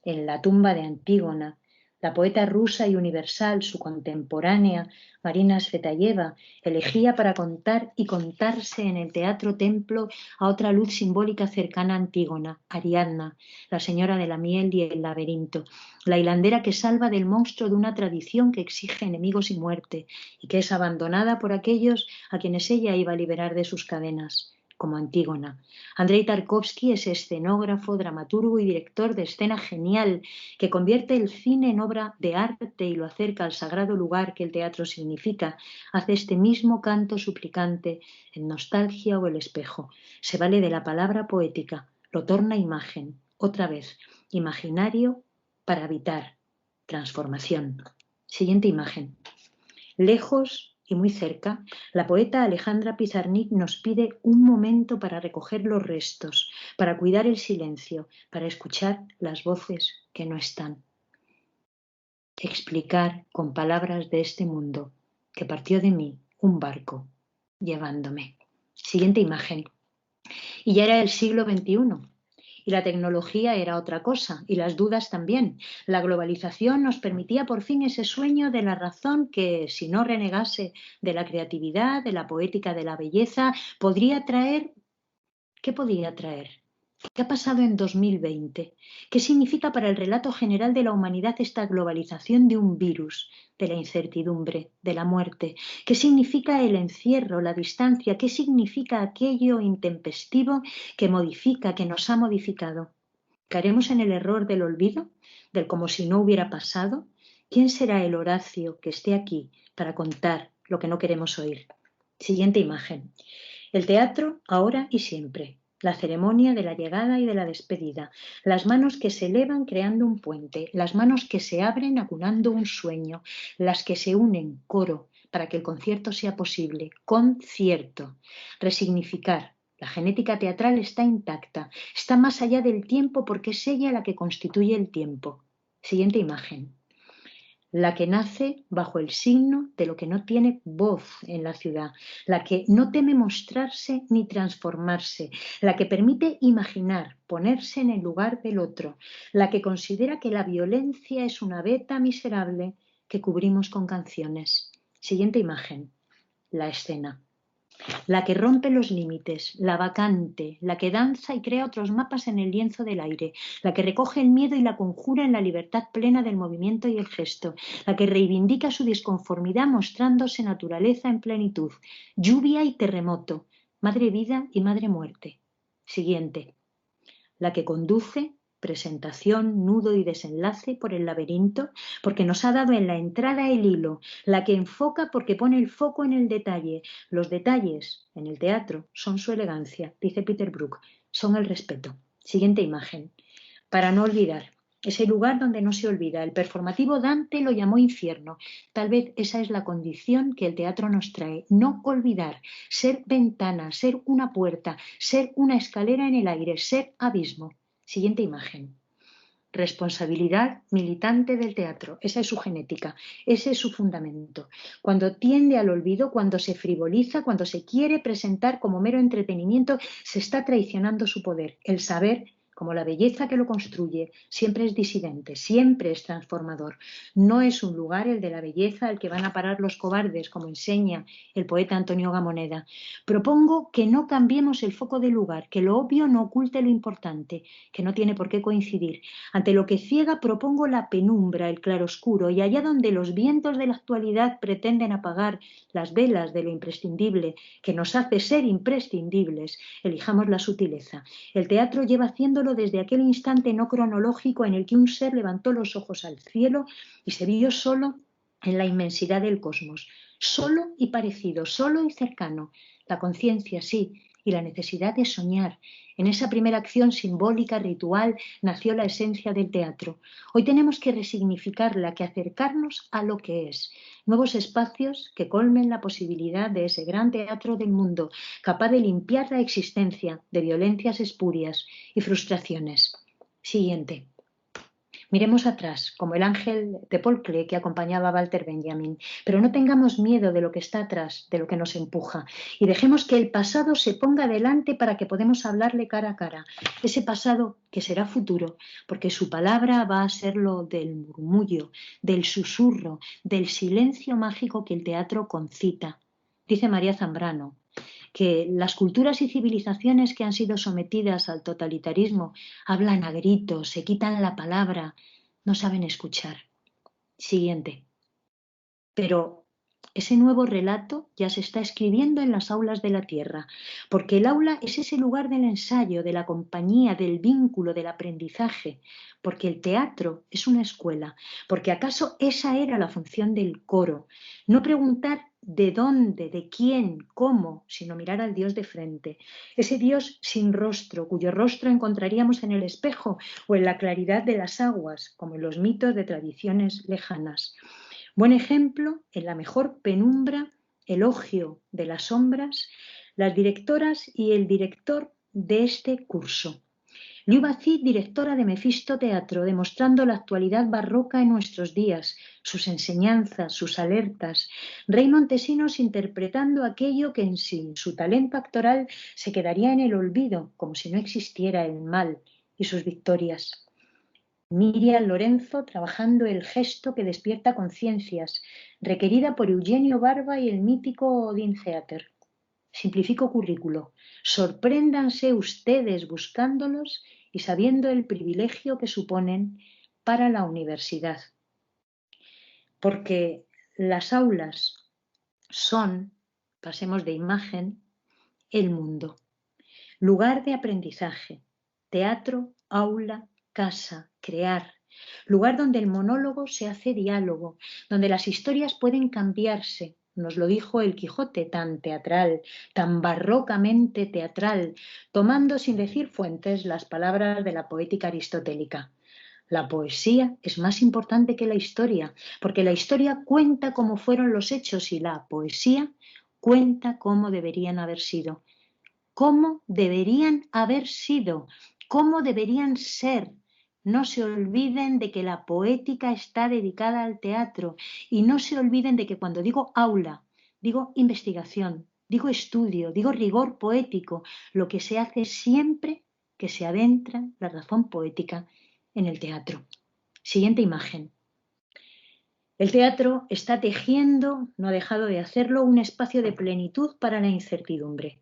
en la tumba de Antígona, la poeta rusa y universal, su contemporánea, Marina Tsvetaeva, elegía para contar y contarse en el teatro templo a otra luz simbólica cercana a Antígona, Ariadna, la señora de la miel y el laberinto, la hilandera que salva del monstruo de una tradición que exige enemigos y muerte, y que es abandonada por aquellos a quienes ella iba a liberar de sus cadenas, como Antígona. Andrei Tarkovsky es escenógrafo, dramaturgo y director de escena genial que convierte el cine en obra de arte y lo acerca al sagrado lugar que el teatro significa. Hace este mismo canto suplicante en Nostalgia o El espejo. Se vale de la palabra poética, lo torna imagen, otra vez, imaginario para habitar, transformación. Siguiente imagen. Lejos y muy cerca, la poeta Alejandra Pizarnik nos pide un momento para recoger los restos, para cuidar el silencio, para escuchar las voces que no están. Explicar con palabras de este mundo que partió de mí un barco llevándome. Siguiente imagen. Y ya era el siglo XXI. Y la tecnología era otra cosa, y las dudas también. La globalización nos permitía por fin ese sueño de la razón que, si no renegase de la creatividad, de la poética, de la belleza, podría traer... ¿Qué podría traer? ¿Qué ha pasado en 2020? ¿Qué significa para el relato general de la humanidad esta globalización de un virus, de la incertidumbre, de la muerte? ¿Qué significa el encierro, la distancia? ¿Qué significa aquello intempestivo que modifica, que nos ha modificado? ¿Caeremos en el error del olvido, del como si no hubiera pasado? ¿Quién será el Horacio que esté aquí para contar lo que no queremos oír? Siguiente imagen. El teatro ahora y siempre. La ceremonia de la llegada y de la despedida, las manos que se elevan creando un puente, las manos que se abren acunando un sueño, las que se unen, coro, para que el concierto sea posible, concierto, resignificar, La genética teatral está intacta, está más allá del tiempo porque es ella la que constituye el tiempo. Siguiente imagen. La que nace bajo el signo de lo que no tiene voz en la ciudad, la que no teme mostrarse ni transformarse, la que permite imaginar, ponerse en el lugar del otro, la que considera que la violencia es una veta miserable que cubrimos con canciones. Siguiente imagen, la escena. La que rompe los límites, la vacante, la que danza y crea otros mapas en el lienzo del aire, la que recoge el miedo y la conjura en la libertad plena del movimiento y el gesto, la que reivindica su disconformidad mostrándose naturaleza en plenitud, lluvia y terremoto, madre vida y madre muerte. Siguiente. La que conduce, presentación, nudo y desenlace por el laberinto, porque nos ha dado en la entrada el hilo, la que enfoca porque pone el foco en el detalle. Los detalles en el teatro son su elegancia, dice Peter Brook, son el respeto. Siguiente imagen. Para no olvidar, ese lugar donde no se olvida. El performativo Dante lo llamó infierno. Tal vez esa es la condición que el teatro nos trae. No olvidar, ser ventana, ser una puerta, ser una escalera en el aire, ser abismo. Siguiente imagen. Responsabilidad militante del teatro. Esa es su genética, ese es su fundamento. Cuando tiende al olvido, cuando se frivoliza, cuando se quiere presentar como mero entretenimiento, se está traicionando su poder. El saber, como la belleza que lo construye, siempre es disidente, siempre es transformador. No es un lugar, el de la belleza, al que van a parar los cobardes, como enseña el poeta Antonio Gamoneda. Propongo que no cambiemos el foco de lugar, que lo obvio no oculte lo importante, que no tiene por qué coincidir. Ante lo que ciega propongo la penumbra, el claroscuro, y allá donde los vientos de la actualidad pretenden apagar las velas de lo imprescindible, que nos hace ser imprescindibles, elijamos la sutileza. El teatro lleva haciéndolo desde aquel instante no cronológico en el que un ser levantó los ojos al cielo y se vio solo en la inmensidad del cosmos, solo y parecido, solo y cercano. La conciencia, sí, y la necesidad de soñar. En esa primera acción simbólica, ritual, nació la esencia del teatro. Hoy tenemos que resignificarla, que acercarnos a lo que es. Nuevos espacios que colmen la posibilidad de ese gran teatro del mundo, capaz de limpiar la existencia de violencias espurias y frustraciones. Siguiente. Miremos atrás, como el ángel de Paul Klee que acompañaba a Walter Benjamin, pero no tengamos miedo de lo que está atrás, de lo que nos empuja, y dejemos que el pasado se ponga delante para que podamos hablarle cara a cara. Ese pasado que será futuro, porque su palabra va a ser lo del murmullo, del susurro, del silencio mágico que el teatro concita. Dice María Zambrano que las culturas y civilizaciones que han sido sometidas al totalitarismo hablan a gritos, se quitan la palabra, no saben escuchar. Siguiente. Pero ese nuevo relato ya se está escribiendo en las aulas de la tierra, porque el aula es ese lugar del ensayo, de la compañía, del vínculo, del aprendizaje, porque el teatro es una escuela, porque acaso esa era la función del coro, no preguntar de dónde, de quién, cómo, sino mirar al Dios de frente, ese Dios sin rostro, cuyo rostro encontraríamos en el espejo o en la claridad de las aguas, como en los mitos de tradiciones lejanas. Buen ejemplo, en la mejor penumbra, elogio de las sombras, las directoras y el director de este curso. Liu Bací, directora de Mefisto Teatro, demostrando la actualidad barroca en nuestros días, sus enseñanzas, sus alertas. Rey Montesinos interpretando aquello que en sin su talento actoral se quedaría en el olvido, como si no existiera el mal y sus victorias. Miriam Lorenzo trabajando el gesto que despierta conciencias, requerida por Eugenio Barba y el mítico Odin Theater. Simplifico currículo. Sorpréndanse ustedes buscándolos y sabiendo el privilegio que suponen para la universidad. Porque las aulas son, pasemos de imagen, el mundo. Lugar de aprendizaje, teatro, aula, casa, crear. Lugar donde el monólogo se hace diálogo, donde las historias pueden cambiarse. Nos lo dijo el Quijote, tan teatral, tan barrocamente teatral, tomando sin decir fuentes las palabras de la poética aristotélica. La poesía es más importante que la historia, porque la historia cuenta cómo fueron los hechos y la poesía cuenta cómo deberían haber sido. cómo deberían haber sido, cómo deberían ser. No se olviden de que la poética está dedicada al teatro y no se olviden de que cuando digo aula, digo investigación, digo estudio, digo rigor poético, lo que se hace siempre que se adentra la razón poética en el teatro. Siguiente imagen. El teatro está tejiendo, no ha dejado de hacerlo, un espacio de plenitud para la incertidumbre.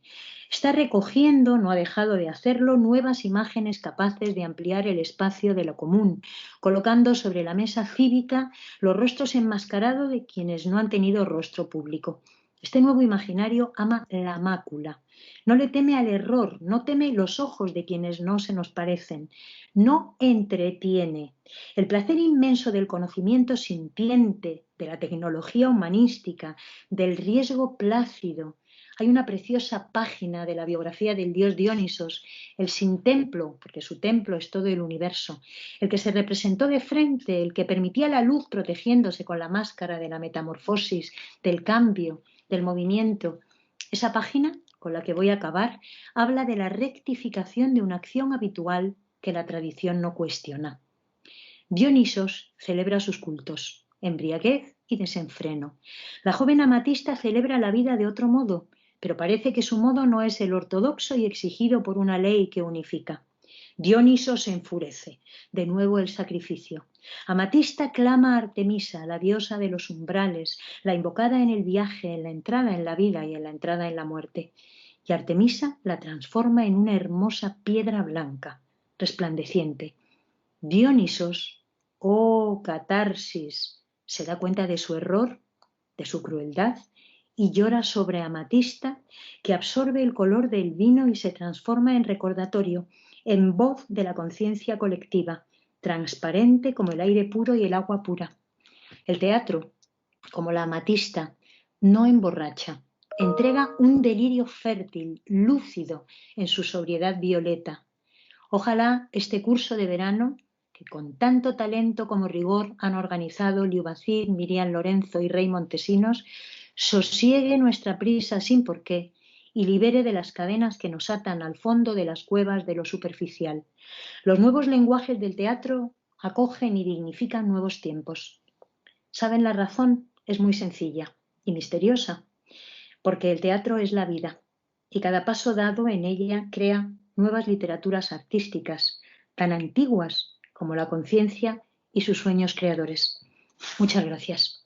Está recogiendo, no ha dejado de hacerlo, nuevas imágenes capaces de ampliar el espacio de lo común, colocando sobre la mesa cívica los rostros enmascarados de quienes no han tenido rostro público. Este nuevo imaginario ama la mácula, no le teme al error, no teme los ojos de quienes no se nos parecen, no entretiene. El placer inmenso del conocimiento sintiente, de la tecnología humanística, del riesgo plácido. Hay una preciosa página de la biografía del dios Dionisos, el sin templo, porque su templo es todo el universo, el que se representó de frente, el que permitía la luz protegiéndose con la máscara de la metamorfosis, del cambio, del movimiento. Esa página, con la que voy a acabar, habla de la rectificación de una acción habitual que la tradición no cuestiona. Dionisos celebra sus cultos, embriaguez y desenfreno. La joven amatista celebra la vida de otro modo, pero parece que su modo no es el ortodoxo y exigido por una ley que unifica. Dioniso se enfurece, de nuevo el sacrificio. Amatista clama a Artemisa, la diosa de los umbrales, la invocada en el viaje, en la entrada en la vida y en la entrada en la muerte. Y Artemisa la transforma en una hermosa piedra blanca, resplandeciente. Dionisos, oh catarsis, se da cuenta de su error, de su crueldad, y llora sobre Amatista, que absorbe el color del vino y se transforma en recordatorio, en voz de la conciencia colectiva, transparente como el aire puro y el agua pura. El teatro, como la Amatista, no emborracha, entrega un delirio fértil, lúcido en su sobriedad violeta. Ojalá este curso de verano, que con tanto talento como rigor han organizado Liubacid, Miriam Lorenzo y Rey Montesinos, sosiegue nuestra prisa sin porqué y libere de las cadenas que nos atan al fondo de las cuevas de lo superficial. Los nuevos lenguajes del teatro acogen y dignifican nuevos tiempos. ¿Saben la razón? Es muy sencilla y misteriosa, porque el teatro es la vida y cada paso dado en ella crea nuevas literaturas artísticas, tan antiguas como la conciencia y sus sueños creadores. Muchas gracias.